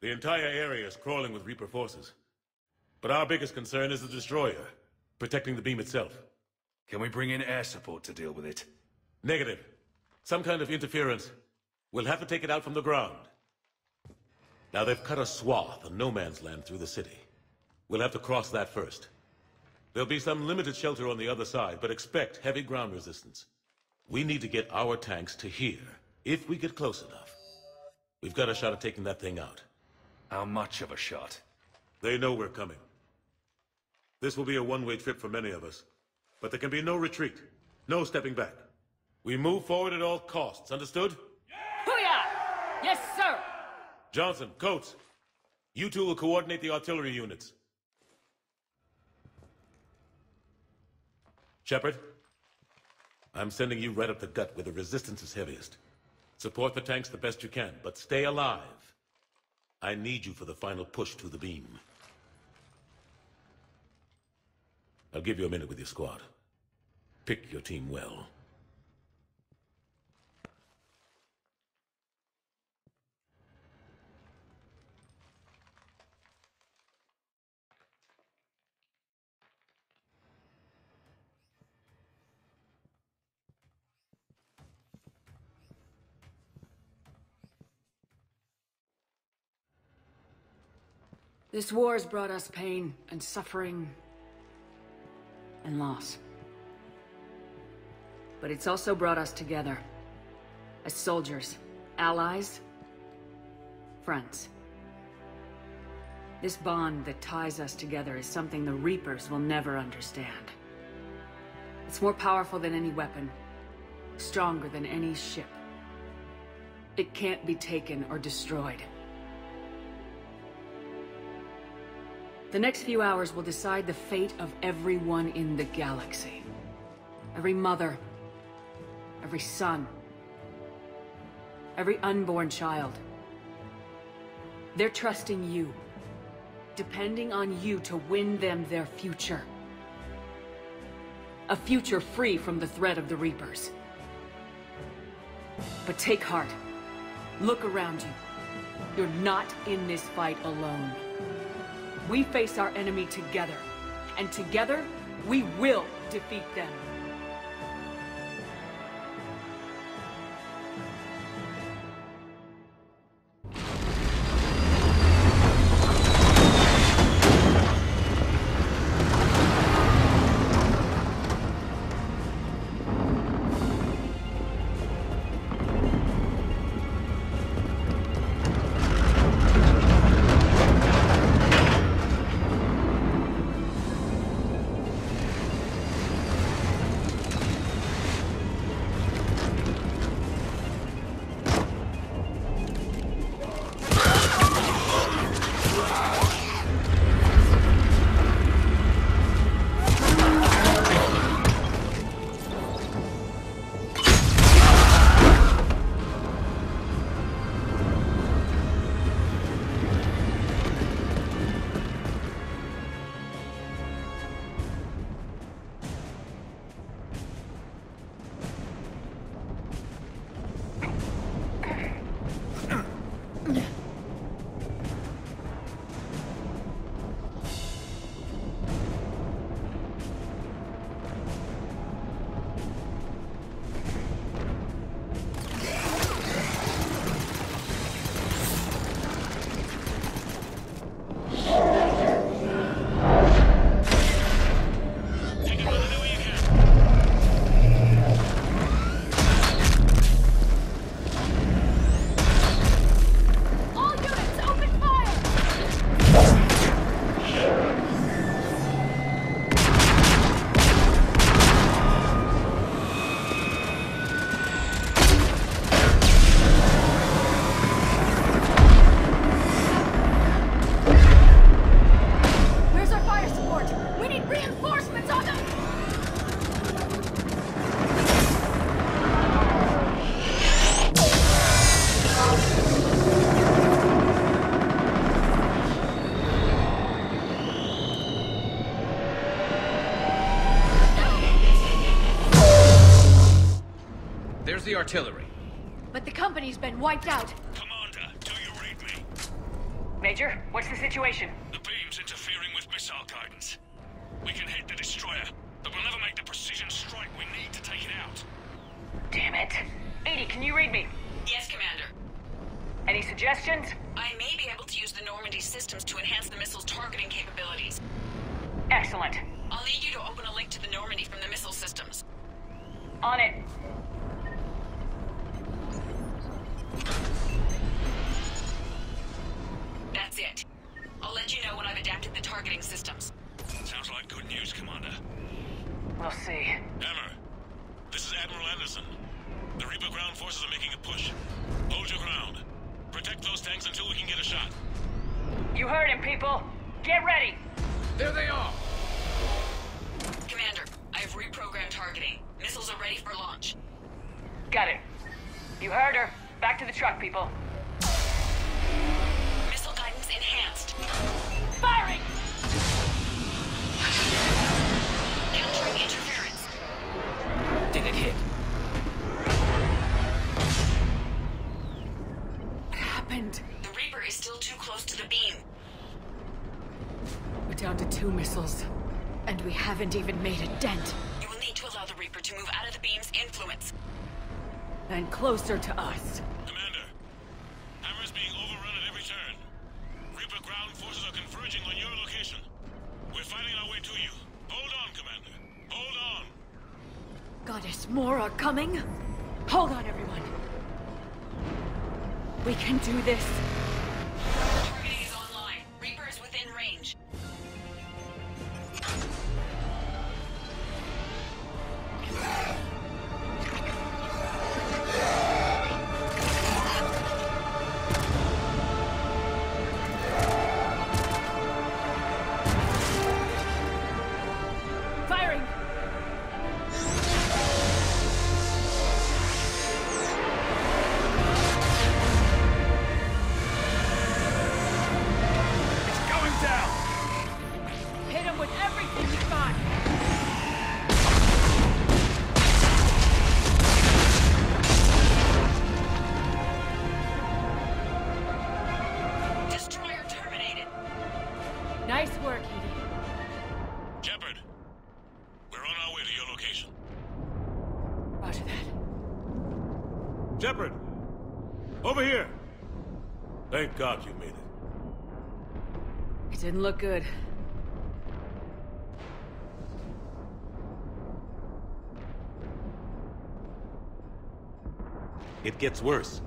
The entire area is crawling with Reaper forces. But our biggest concern is the destroyer, protecting the beam itself. Can we bring in air support to deal with it? Negative. Some kind of interference We'll have to take it out from the ground. Now they've cut a swath of no man's land through the city. We'll have to cross that first. There'll be some limited shelter on the other side, but expect heavy ground resistance. We need to get our tanks to here, if we get close enough. We've got a shot at taking that thing out. How much of a shot? They know we're coming. This will be a one-way trip for many of us, but there can be no retreat, no stepping back. We move forward at all costs, understood? Booyah! Yes, sir! Johnson, Coates, you two will coordinate the artillery units. Shepard, I'm sending you right up the gut where the resistance is heaviest. Support the tanks the best you can, but stay alive. I need you for the final push to the beam. I'll give you a minute with your squad. Pick your team well. This war has brought us pain and suffering and loss. But it's also brought us together as soldiers, allies, friends. This bond that ties us together is something the Reapers will never understand. It's more powerful than any weapon, stronger than any ship. It can't be taken or destroyed. The next few hours will decide the fate of everyone in the galaxy. Every mother, every son, every unborn child. They're trusting you, depending on you to win them their future. A future free from the threat of the Reapers. But take heart. Look around you. You're not in this fight alone. We face our enemy together, and together, we will defeat them. The artillery. But the company's been wiped out. Commander, do you read me? Major, what's the situation? The beam's interfering with missile guidance. We can hit the destroyer, but we'll never make the precision strike we need to take it out. Damn it. 80, can you read me? Yes, Commander. suggestions? I may be able to use the Normandy systems to enhance the missile's targeting capabilities. Excellent. I'll need you to open a link to the Normandy from the missile systems. On it. That's it. I'll let you know when I've adapted the targeting systems. Sounds like good news, Commander. We'll see. Hammer, this is Admiral Anderson. The Reaper ground forces are making a push. Hold your ground. Protect those tanks until we can get a shot. You heard him, people. Get ready. There they are. Commander, I have reprogrammed targeting. Missiles are ready for launch. Got it. You heard her. Back to the truck, people. Missile guidance enhanced. Firing! Countering interference. Did it hit? What happened? The Reaper is still too close to the beam. We're down to 2 missiles. And we haven't even made a dent. You will need to allow the Reaper to move out of the beam's influence. And closer to us. Commander, Hammer's being overrun at every turn. Reaper ground forces are converging on your location. We're fighting our way to you. Hold on, Commander. Hold on. Goddess, more are coming? Hold on, everyone. We can do this. Targeting is online. Reaper is within range. Firing! It's going down. Hit him with everything you got! Destroyer terminated. Nice work, Edie. Shepard, we're on our way to your location. Roger that. Shepard! Over here! Thank God you made it. It didn't look good. It gets worse.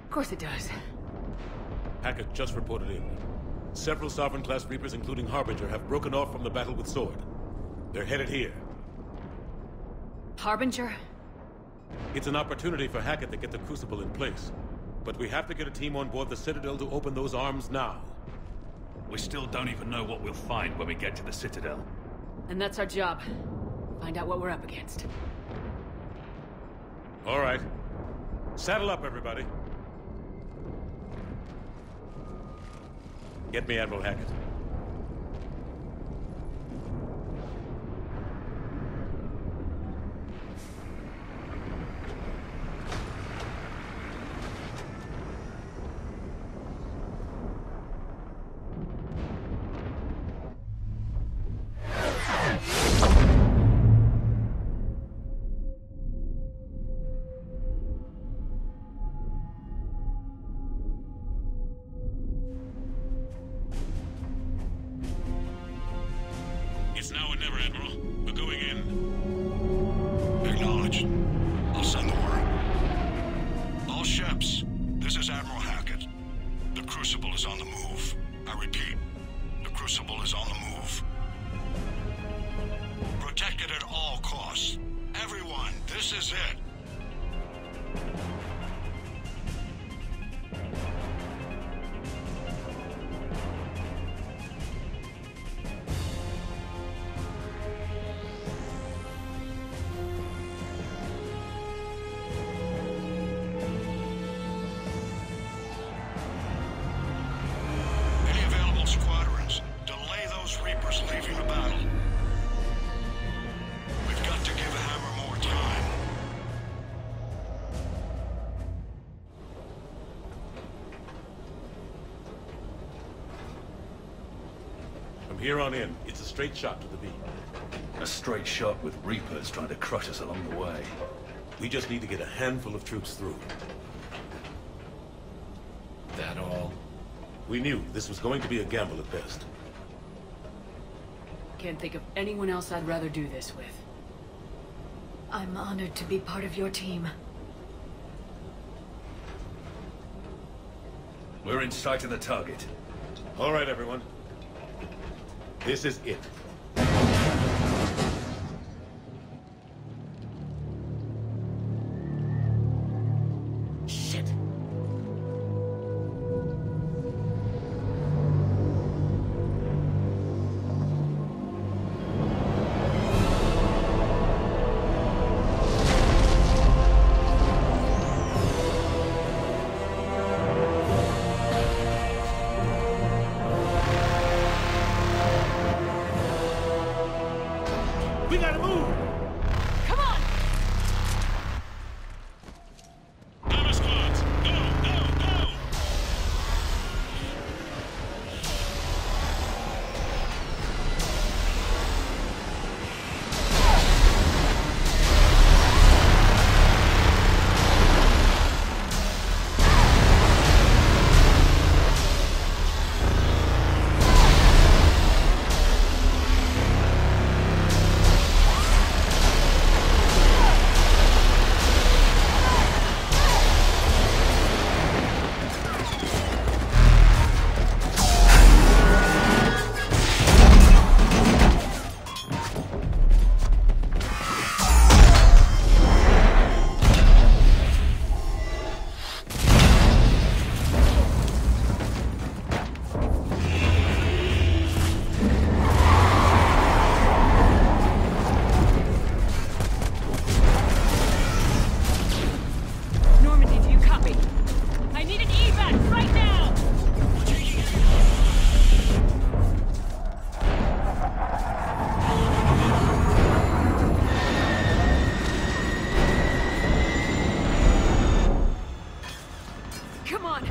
Of course it does. Hackett just reported in. Several Sovereign-class Reapers, including Harbinger, have broken off from the battle with Sword. They're headed here. Harbinger? It's an opportunity for Hackett to get the Crucible in place. But we have to get a team on board the Citadel to open those arms now. We still don't even know what we'll find when we get to the Citadel. And that's our job. Find out what we're up against. All right. Saddle up, everybody. Get me Admiral Hackett. It's now or never, Admiral. We're going in. Acknowledged. I'll send the word. All ships, this is Admiral Hackett. The Crucible is on the move. I repeat, the Crucible is on the move. Protect it at all costs. Everyone, this is it. Any available squadrons, delay those Reapers leaving the battle. We've got to give Hammer more time. From here on in, it's a straight shot to the beam. A straight shot with Reapers trying to crush us along the way. We just need to get a handful of troops through. That all? We knew this was going to be a gamble at best. Can't think of anyone else I'd rather do this with. I'm honored to be part of your team. We're in sight of the target. All right, everyone. This is it. Shit. We gotta move! Come on! Armor squads, go, go, go! Normandy, do you copy? I need an evac right now! Come on!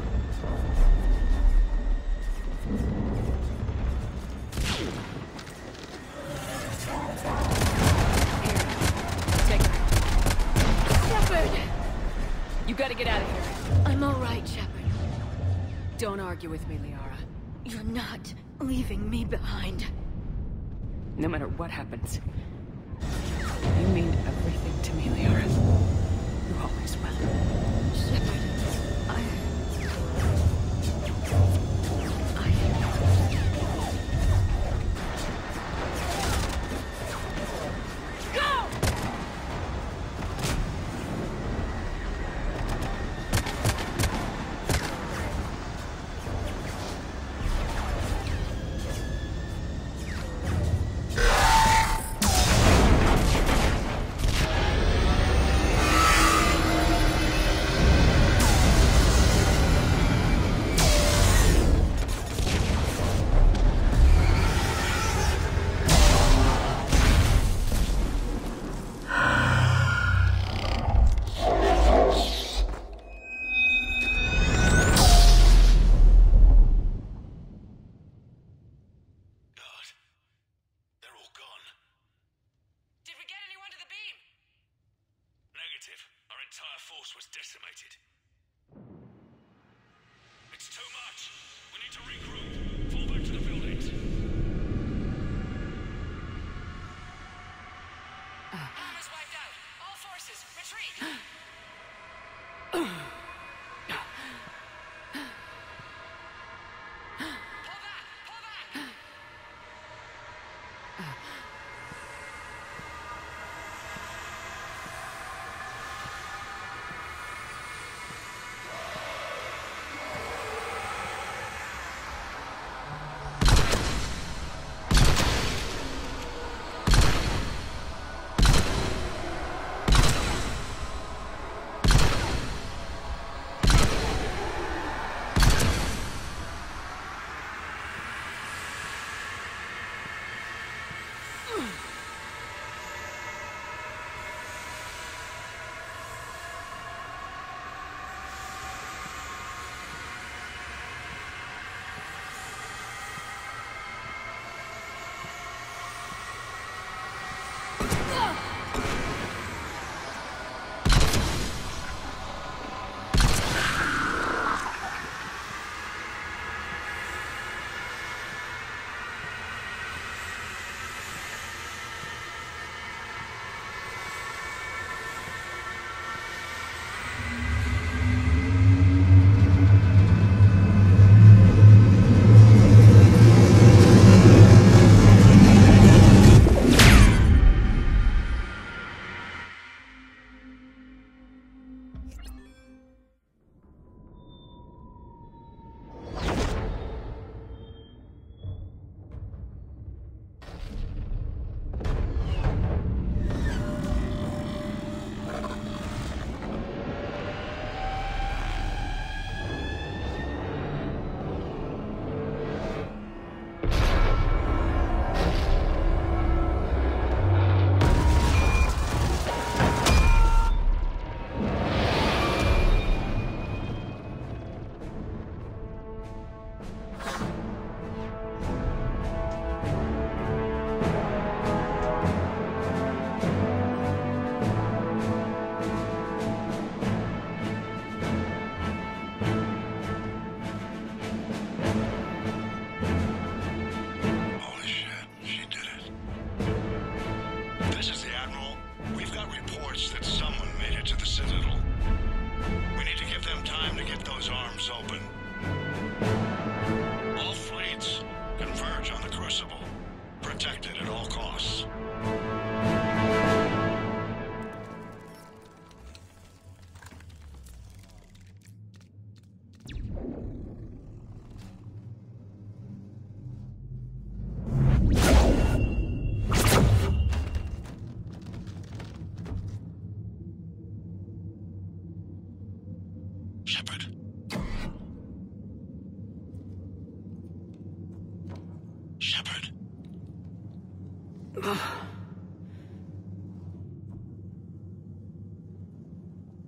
Take her. Shepard! You gotta get out of here. I'm all right, Shepard. Don't argue with me, Liara. You're not leaving me behind. No matter what happens. You mean everything to me, Liara. You always will. Shepard, Go!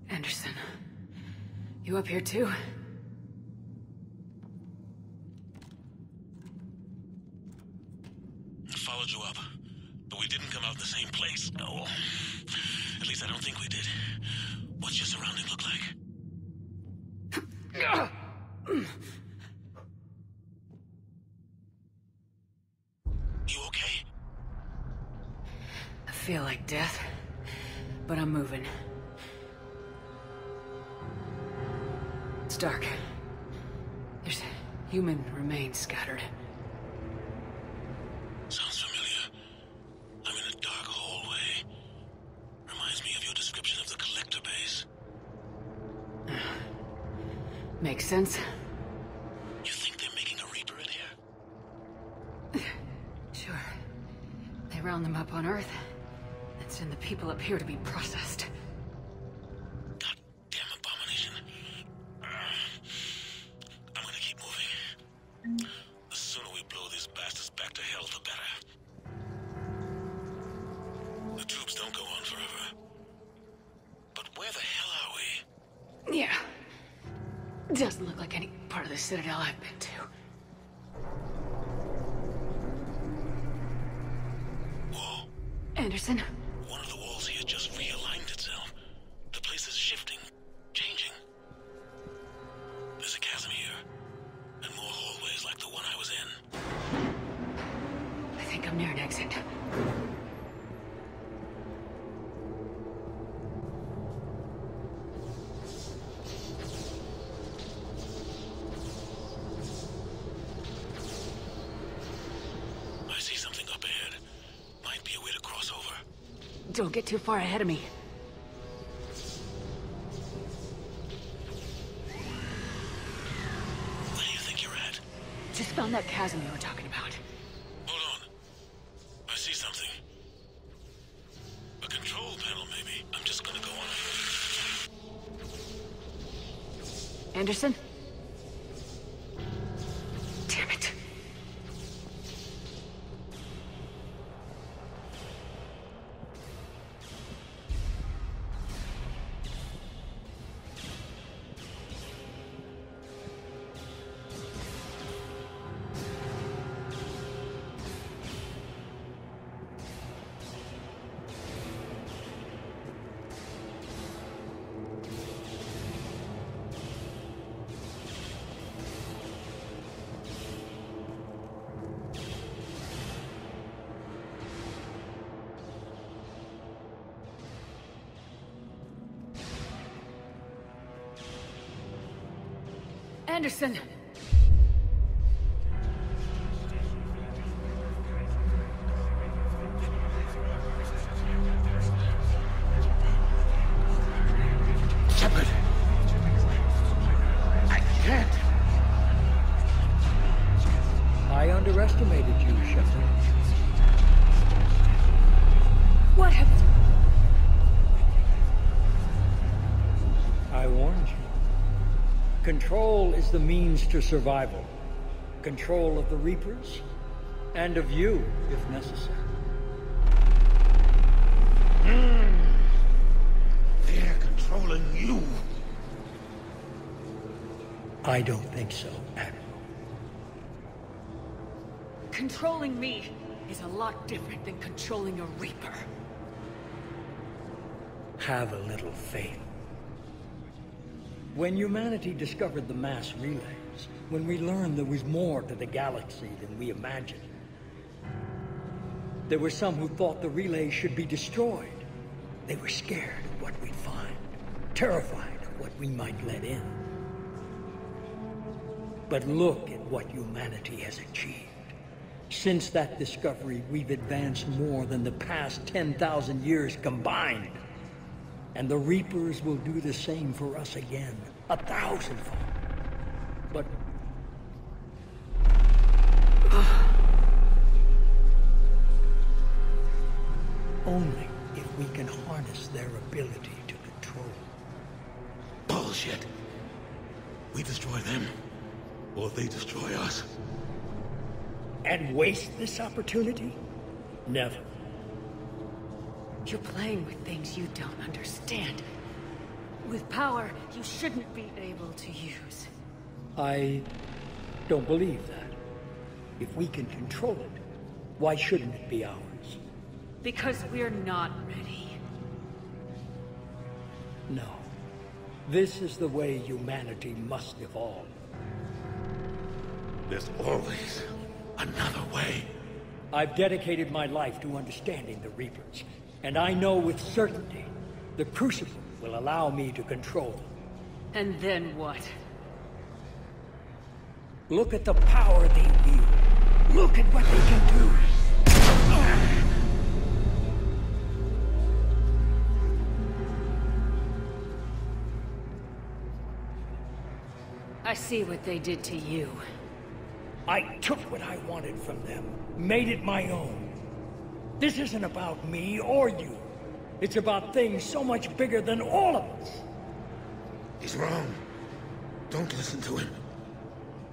Anderson, you up here too? I followed you up, but we didn't come out in the same place. No. At least I don't think we did. What's your surrounding look like? You okay? I feel like death, but I'm moving. It's dark. There's human remains scattered. Sounds familiar. I'm in a dark hallway. Reminds me of your description of the collector base. Makes sense. You think they're making a Reaper in here? Sure. They round them up on Earth, and send the people up here to be processed. Goddamn abomination. I'm gonna keep moving. The sooner we blow these bastards back to hell, the better. The troops don't go on forever. But where the hell are we? Yeah. Doesn't look like any part of the Citadel I've been to. Whoa. Anderson? One of the walls here just realigned itself. The place is shifting, changing. There's a chasm here, and more hallways like the one I was in. I think I'm near an exit. I see something up ahead. Might be a way to cross over. Don't get too far ahead of me. Where do you think you're at? Just found that chasm you were talking about. Hold on. I see something. A control panel, maybe. I'm just gonna go on. Anderson? Damn it. Anderson! Shepard! I can't! I underestimated you, Shepard. What have... I warned you. Control is the means to survival. Control of the Reapers, and of you, if necessary. They're controlling you. I don't think so, Admiral. Controlling me is a lot different than controlling a Reaper. Have a little faith. When humanity discovered the mass relays, when we learned there was more to the galaxy than we imagined, there were some who thought the relays should be destroyed. They were scared of what we'd find, terrified of what we might let in. But look at what humanity has achieved. Since that discovery, we've advanced more than the past 10,000 years combined. And the Reapers will do the same for us again, 1,000-fold. But... only if we can harness their ability to control. Bullshit. We destroy them, or they destroy us. And waste this opportunity? Never. You're playing with things you don't understand. With power you shouldn't be able to use. I don't believe that. If we can control it, why shouldn't it be ours? Because we're not ready. No. This is the way humanity must evolve. There's always another way. I've dedicated my life to understanding the Reapers, and I know with certainty the Crucible will allow me to control them. And then what? Look at the power they wield. Look at what they can do. I see what they did to you. I took what I wanted from them, made it my own. This isn't about me or you. It's about things so much bigger than all of us. He's wrong. Don't listen to him.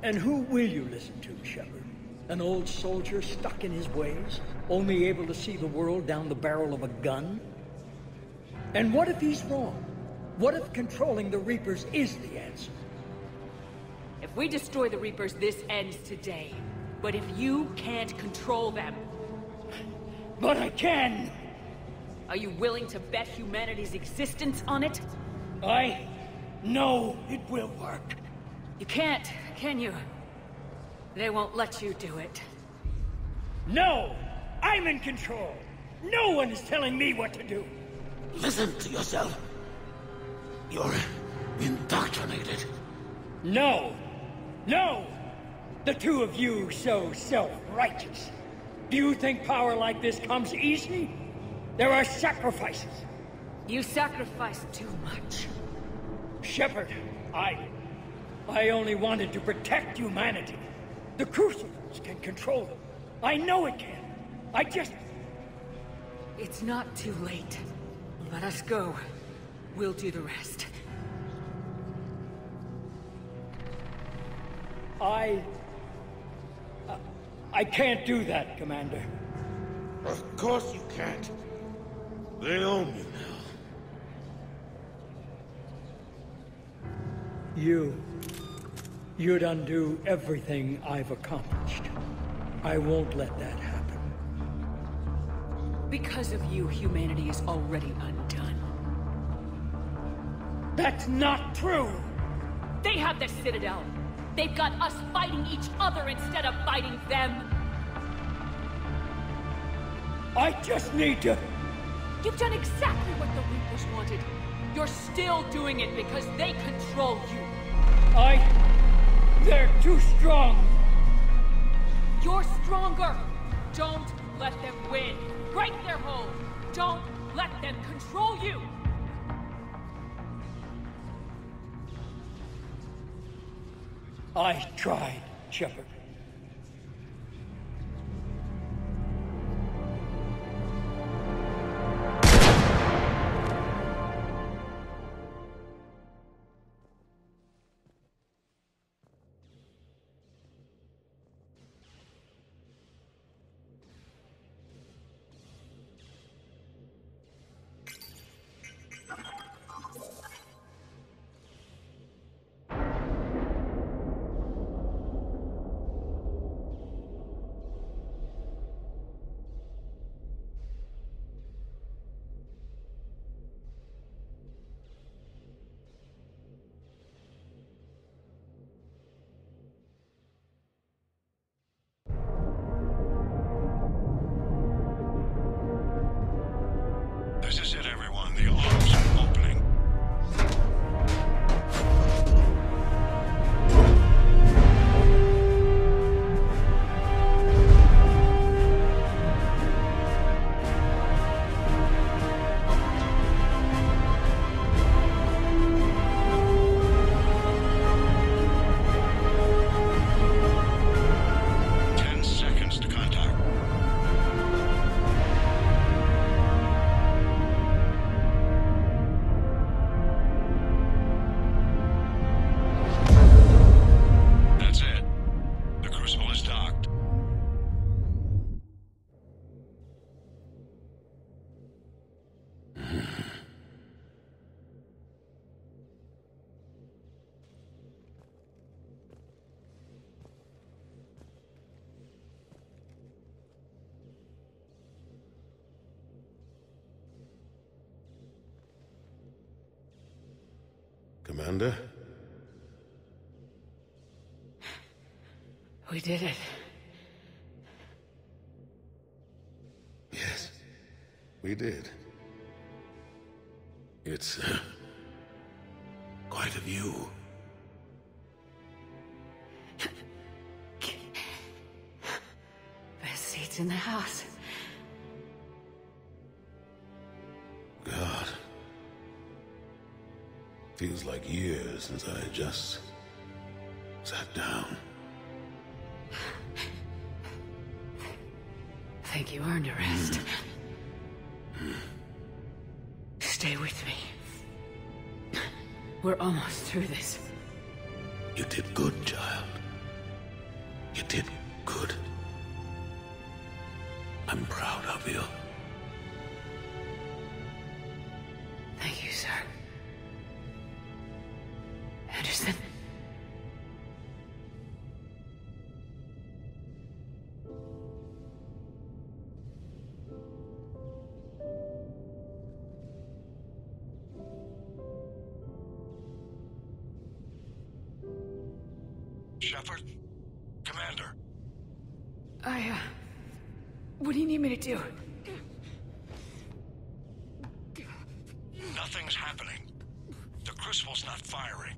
And who will you listen to, Shepard? An old soldier stuck in his ways, only able to see the world down the barrel of a gun? And what if he's wrong? What if controlling the Reapers is the answer? If we destroy the Reapers, this ends today. But if you can't control them... But I can! Are you willing to bet humanity's existence on it? I know it will work. You can't, can you? They won't let you do it. No! I'm in control! No one is telling me what to do! Listen to yourself. You're indoctrinated. No! No! The two of you so self-righteous. Do you think power like this comes easy? There are sacrifices. You sacrifice too much. Shepard, I only wanted to protect humanity. The Crucibles can control them. I know it can. I just... It's not too late. Let us go. We'll do the rest. I can't do that, Commander. Of course you can't. They own you now. You'd undo everything I've accomplished. I won't let that happen. Because of you, humanity is already undone. That's not true! They have the Citadel. They've got us fighting each other instead of fighting them. I just need to... You've done exactly what the Reapers wanted. You're still doing it because they control you. They're too strong. You're stronger. Don't let them win. Break their hold. Don't let them control you. I tried, Shepard. Commander? We did it. Yes, we did. It's quite a view. Best seats in the house. God. Feels like years since I just sat down. Think you earned a rest. Stay with me. We're almost through this. You did good, child. You did good. I'm proud of you. Thank you, sir. Anderson? Shepard? Commander? What do you need me to do? Nothing's happening. The Crucible's not firing.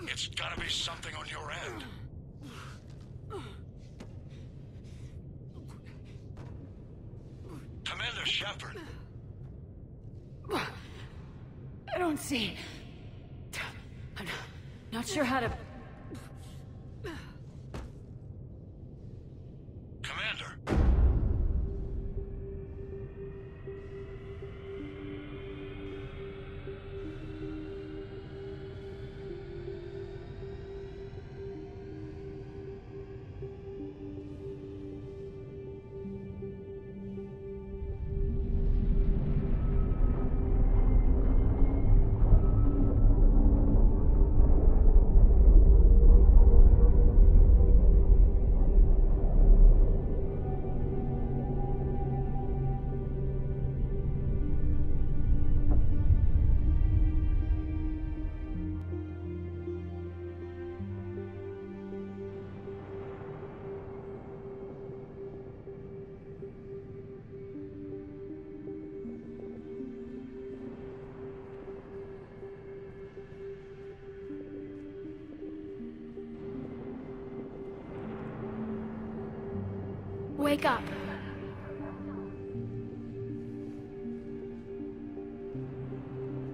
It's gotta be something on your end. Commander Shepard! I don't see. I'm not sure how to... Commander! Wake up.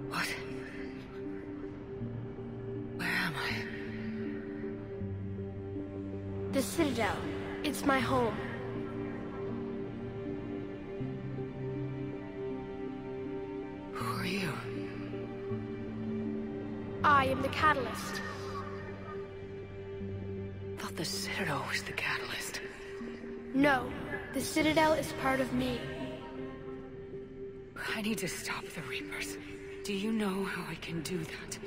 What? Where am I? The Citadel. It's my home. Who are you? I am the Catalyst. I thought the Citadel was the catalyst. No, the Citadel is part of me. I need to stop the Reapers. Do you know how I can do that?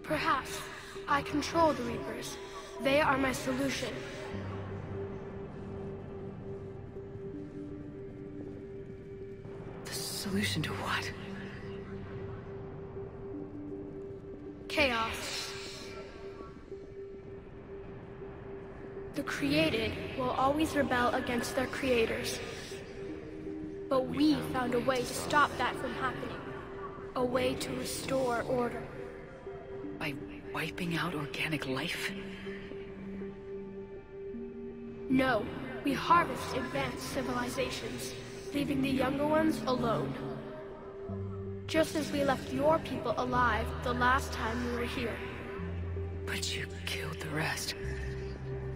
Perhaps. I control the Reapers. They are my solution. The solution to what? Chaos. The created will always rebel against their creators. But we found a way to stop that from happening. A way to restore order. By wiping out organic life? No, we harvest advanced civilizations, leaving the younger ones alone. Just as we left your people alive the last time we were here. But you killed the rest.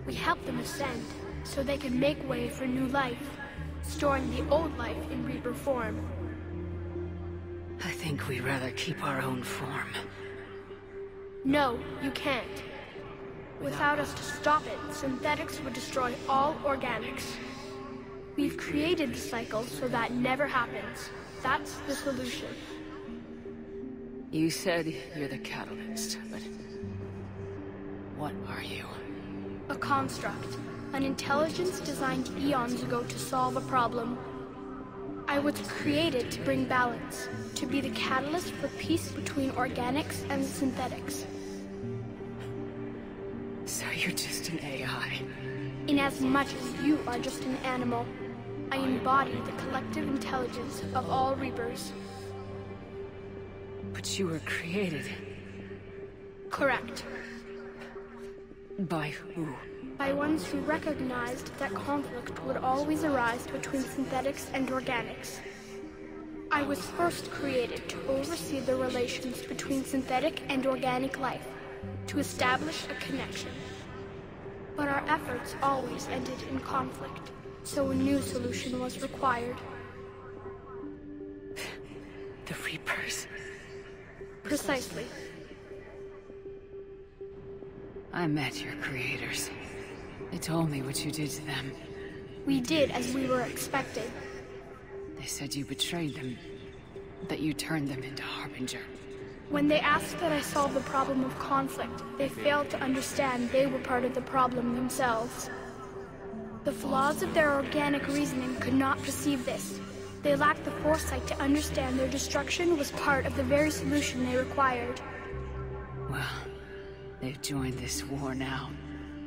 We helped them ascend, so they could make way for new life, storing the old life in Reaper form. I think we'd rather keep our own form. No, you can't. Without us to stop it, synthetics would destroy all organics. We've created the cycle so that never happens. That's the solution. You said you're the catalyst, but... what are you? A construct. An intelligence designed eons ago to solve a problem. I was created to bring balance, to be the catalyst for peace between organics and synthetics. So you're just an AI? Inasmuch as you are just an animal, I embody the collective intelligence of all Reapers. But you were created. Correct. By who? By ones who recognized that conflict would always arise between synthetics and organics. I was first created to oversee the relations between synthetic and organic life, to establish a connection. But our efforts always ended in conflict, so a new solution was required. The Reapers? Precisely. I met your creators. They told me what you did to them. We did as we were expected. They said you betrayed them, that you turned them into Harbinger. When they asked that I solve the problem of conflict, they failed to understand they were part of the problem themselves. The flaws of their organic reasoning could not perceive this. They lacked the foresight to understand their destruction was part of the very solution they required. Well, they've joined this war now.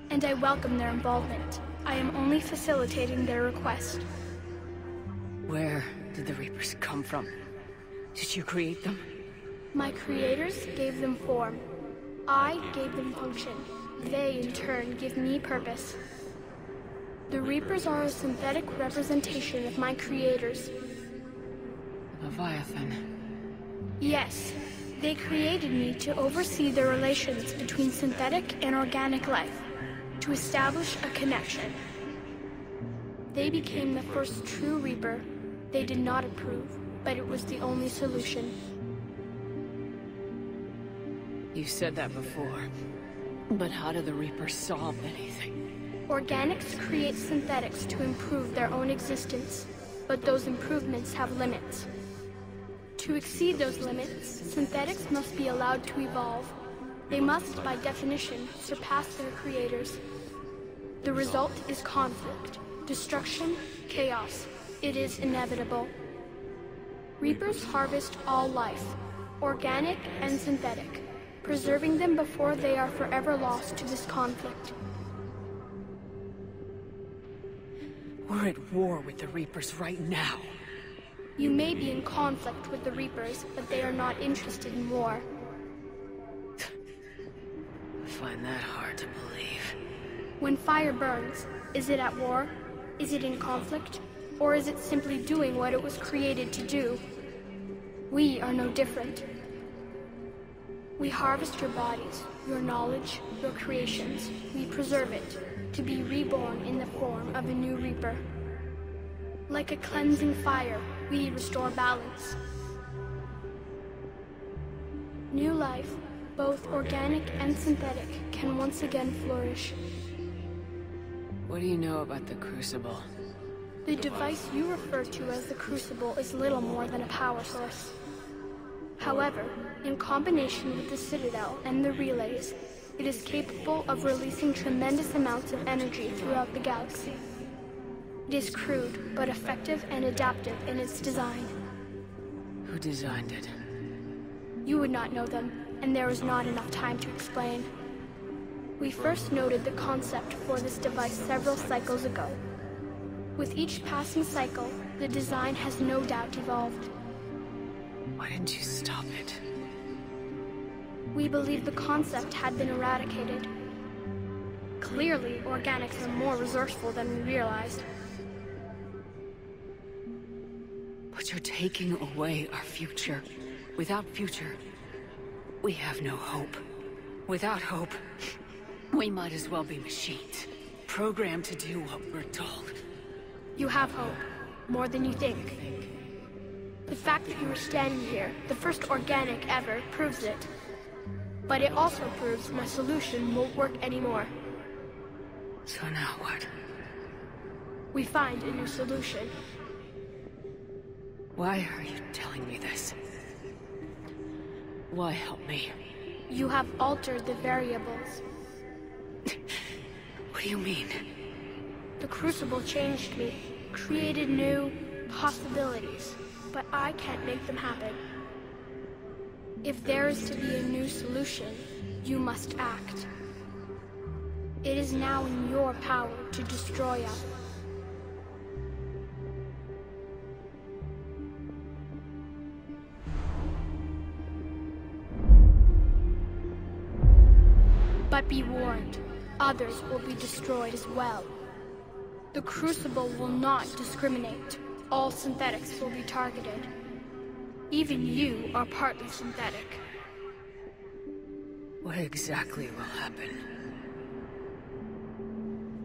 And I welcome their involvement. I am only facilitating their request. Where did the Reapers come from? Did you create them? My creators gave them form. I gave them function. They, in turn, give me purpose. The Reapers are a synthetic representation of my creators. Leviathan. Yes. They created me to oversee the relations between synthetic and organic life, to establish a connection. They became the first true Reaper. They did not approve, but it was the only solution. You said that before. But how do the Reapers solve anything? Organics create synthetics to improve their own existence, but those improvements have limits. To exceed those limits, synthetics must be allowed to evolve. They must, by definition, surpass their creators. The result is conflict, destruction, chaos. It is inevitable. Reapers harvest all life, organic and synthetic, preserving them before they are forever lost to this conflict. We're at war with the Reapers right now. You may be in conflict with the Reapers, but they are not interested in war. I find that hard to believe. When fire burns, is it at war? Is it in conflict? Or is it simply doing what it was created to do? We are no different. We harvest your bodies, your knowledge, your creations. We preserve it, to be reborn in the form of a new Reaper. Like a cleansing fire, we restore balance. New life, both organic and synthetic, can once again flourish. What do you know about the Crucible? The device you refer to as the Crucible is little more than a power source. However, in combination with the Citadel and the relays, it is capable of releasing tremendous amounts of energy throughout the galaxy. It is crude, but effective and adaptive in its design. Who designed it? You would not know them, and there is not enough time to explain. We first noted the concept for this device several cycles ago. With each passing cycle, the design has no doubt evolved. Why didn't you stop it? We believed the concept had been eradicated. Clearly, organics are more resourceful than we realized. But you're taking away our future. Without future, we have no hope. Without hope, we might as well be machines, programmed to do what we're told. You have hope, more than you think. The fact that you are standing here, the first organic ever, proves it. But it also proves my solution won't work anymore. So now what? We find a new solution. Why are you telling me this? Why help me? You have altered the variables. What do you mean? The Crucible changed me, created new, possibilities, but I can't make them happen. If there is to be a new solution, you must act. It is now in your power to destroy us. But be warned, others will be destroyed as well. The Crucible will not discriminate. All synthetics will be targeted. Even you are partly synthetic. What exactly will happen?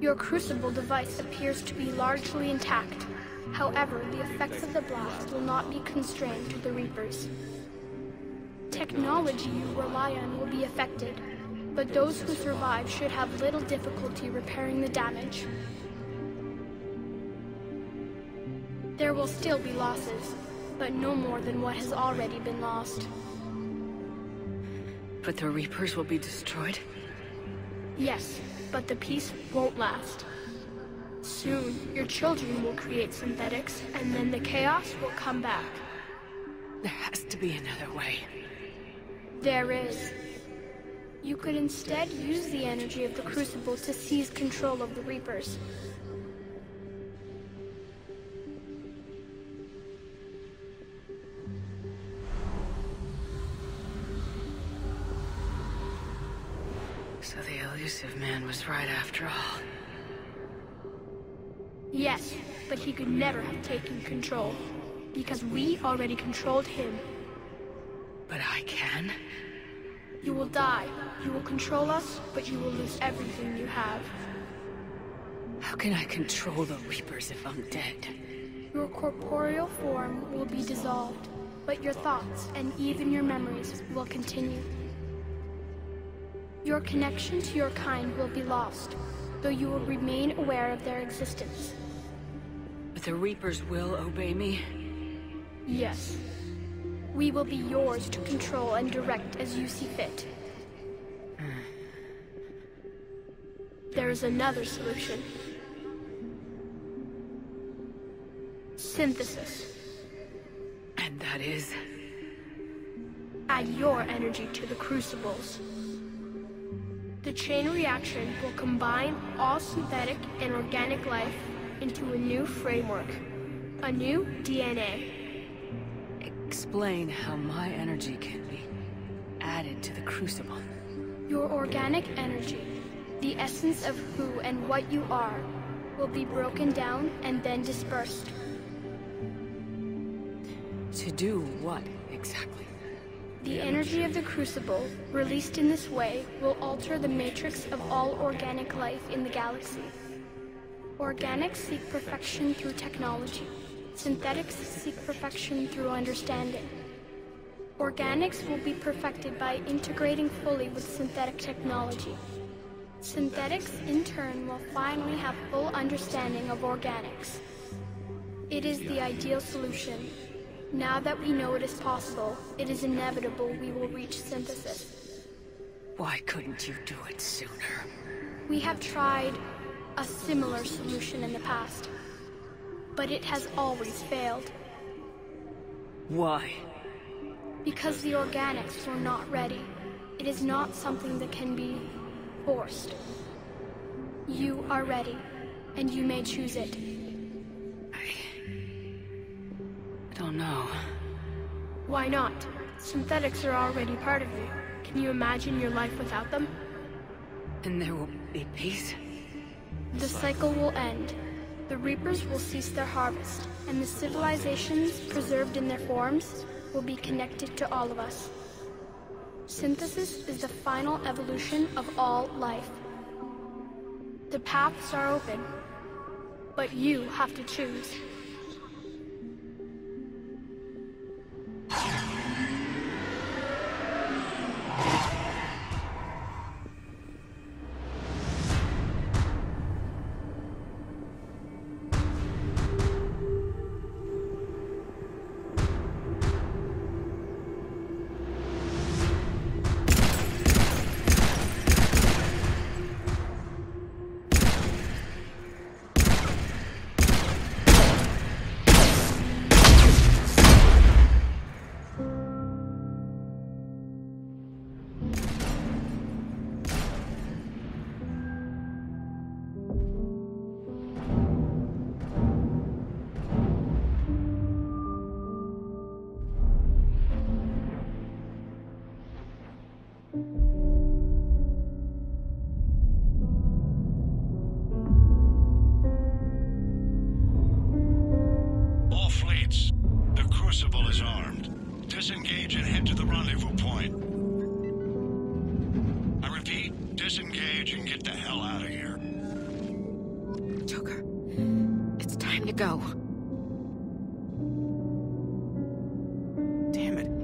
Your Crucible device appears to be largely intact. However, the effects of the blast will not be constrained to the Reapers. Technology you rely on will be affected, but those who survive should have little difficulty repairing the damage. There will still be losses, but no more than what has already been lost. But the Reapers will be destroyed? Yes, but the peace won't last. Soon, your children will create synthetics, and then the chaos will come back. There has to be another way. There is. You could instead use the energy of the Crucible to seize control of the Reapers. So the elusive man was right after all. Yes, but he could never have taken control, because we already controlled him. But I can? You will die. You will control us, but you will lose everything you have. How can I control the Reapers if I'm dead? Your corporeal form will be dissolved, but your thoughts and even your memories will continue. Your connection to your kind will be lost, though you will remain aware of their existence. But the Reapers will obey me? Yes. We will be yours to control and direct as you see fit. There is another solution. Synthesis. And that is? Add your energy to the Crucibles. The chain reaction will combine all synthetic and organic life into a new framework, a new DNA. Explain how my energy can be added to the Crucible. Your organic energy, the essence of who and what you are, will be broken down and then dispersed. To do what, exactly? The energy of the Crucible, released in this way, will alter the matrix of all organic life in the galaxy. Organics seek perfection through technology. Synthetics seek perfection through understanding. Organics will be perfected by integrating fully with synthetic technology. Synthetics, in turn, will finally have full understanding of organics. It is the ideal solution. Now that we know it is possible, it is inevitable we will reach synthesis. Why couldn't you do it sooner? We have tried a similar solution in the past, but it has always failed. Why? Because the organics were not ready. It is not something that can be forced. You are ready, and you may choose it. I don't know. Why not? Synthetics are already part of you. Can you imagine your life without them? And there will be peace? The cycle will end. The Reapers will cease their harvest, and the civilizations preserved in their forms will be connected to all of us. Synthesis is the final evolution of all life. The paths are open, but you have to choose. disengage and head to the rendezvous point. I repeat, disengage and get the hell out of here. Joker, it's time to go. Damn it.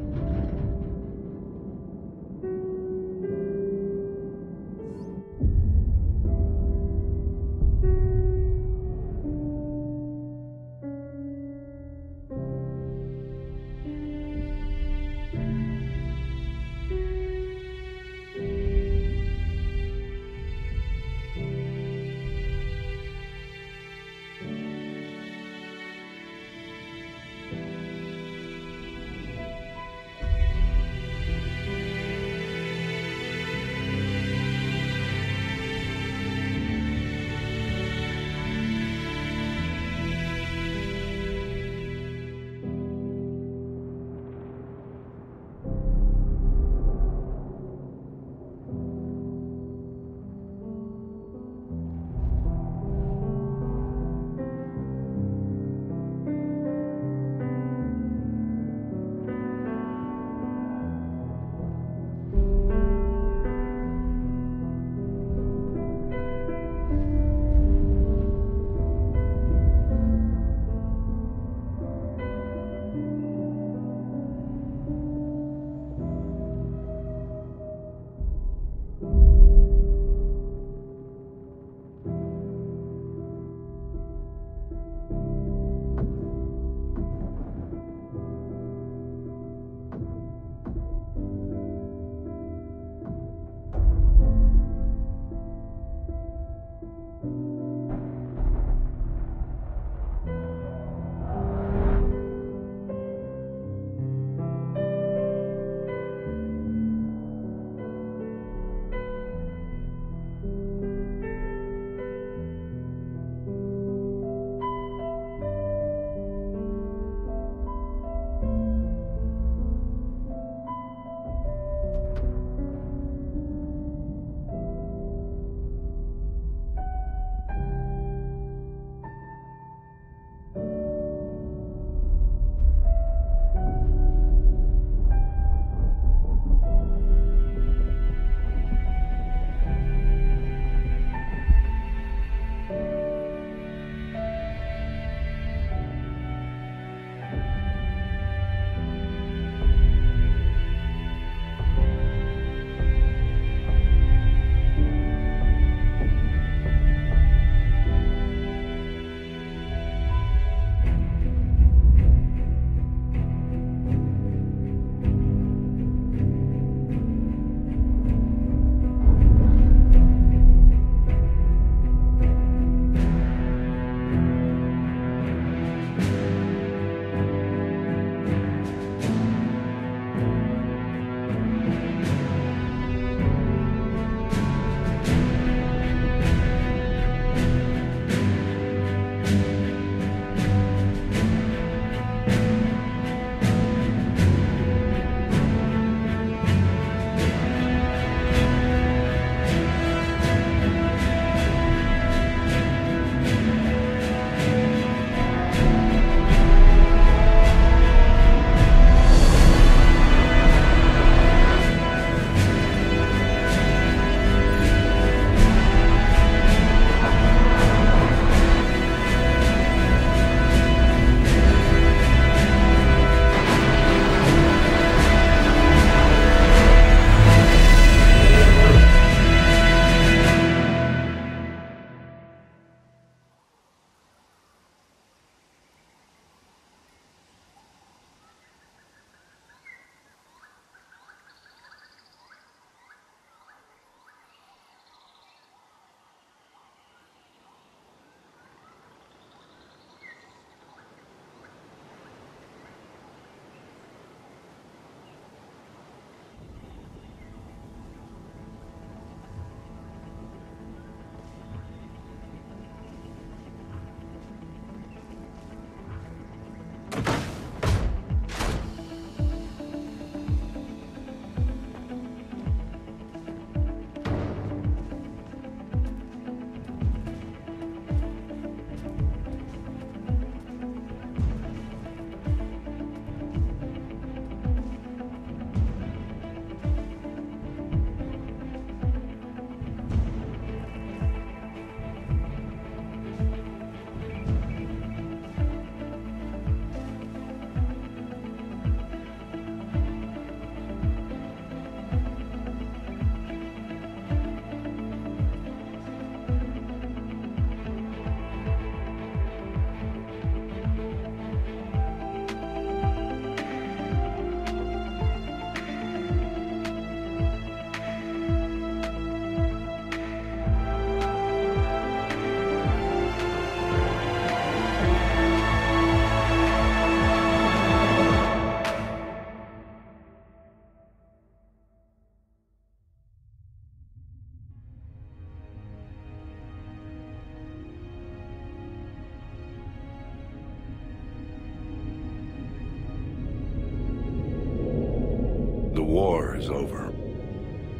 war is over.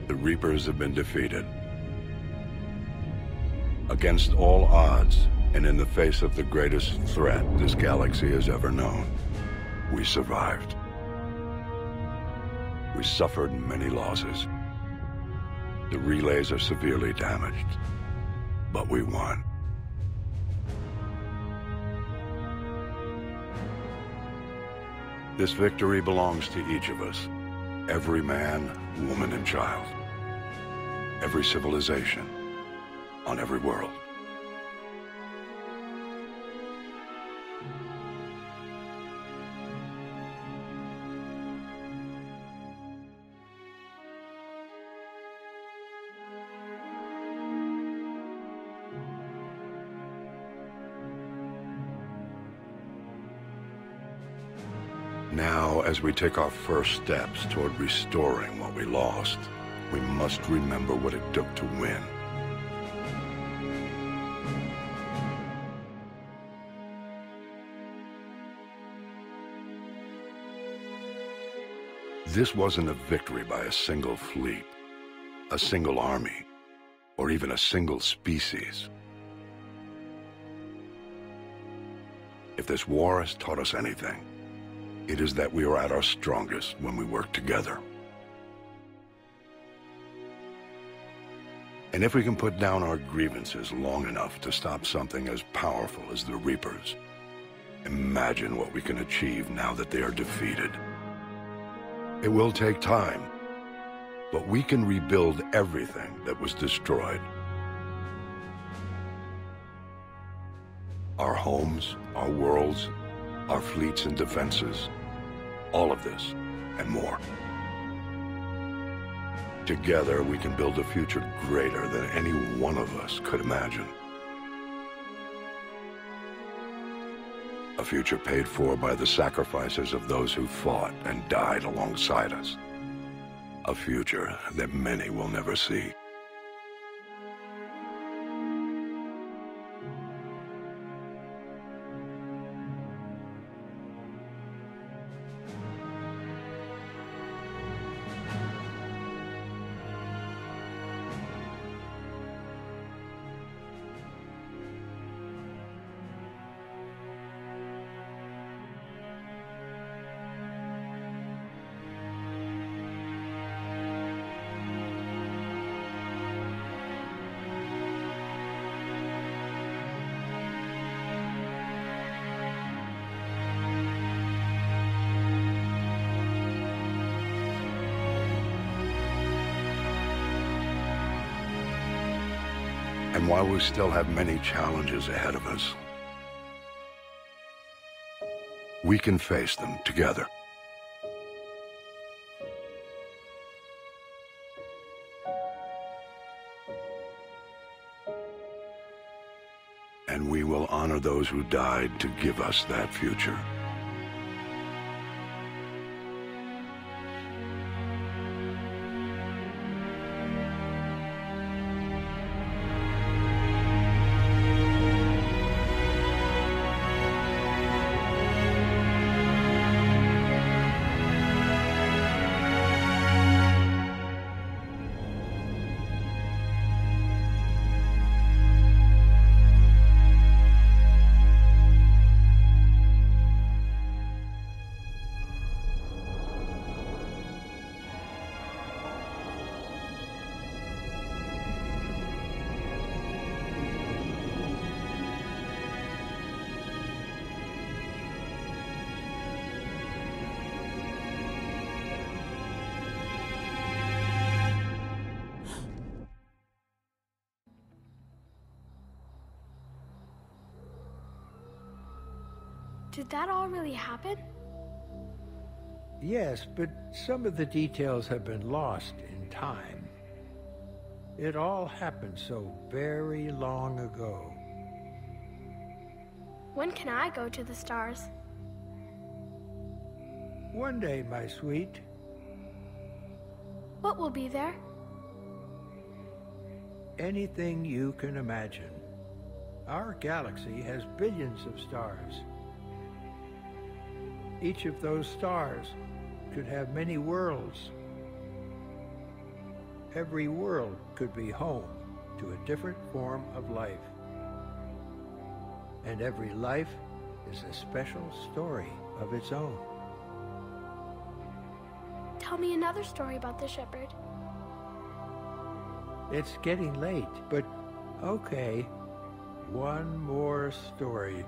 The Reapers have been defeated. Against all odds, and in the face of the greatest threat this galaxy has ever known, we survived. We suffered many losses. The relays are severely damaged, but we won. This victory belongs to each of us. Every man, woman, and child. Every civilization. On every world. Now, as we take our first steps toward restoring what we lost, we must remember what it took to win. This wasn't a victory by a single fleet, a single army, or even a single species. If this war has taught us anything, it is that we are at our strongest when we work together. And if we can put down our grievances long enough to stop something as powerful as the Reapers, imagine what we can achieve now that they are defeated. It will take time, but we can rebuild everything that was destroyed. Our homes, our worlds, our fleets and defenses, all of this and more. Together, we can build a future greater than any one of us could imagine. A future paid for by the sacrifices of those who fought and died alongside us. A future that many will never see. And while we still have many challenges ahead of us, we can face them together. And we will honor those who died to give us that future. Did that all really happen? Yes, but some of the details have been lost in time. It all happened so very long ago. When can I go to the stars? One day, my sweet. What will be there? Anything you can imagine. Our galaxy has billions of stars. Each of those stars could have many worlds, every world could be home to a different form of life. And every life is a special story of its own. Tell me another story about the shepherd. It's getting late, but okay. One more story.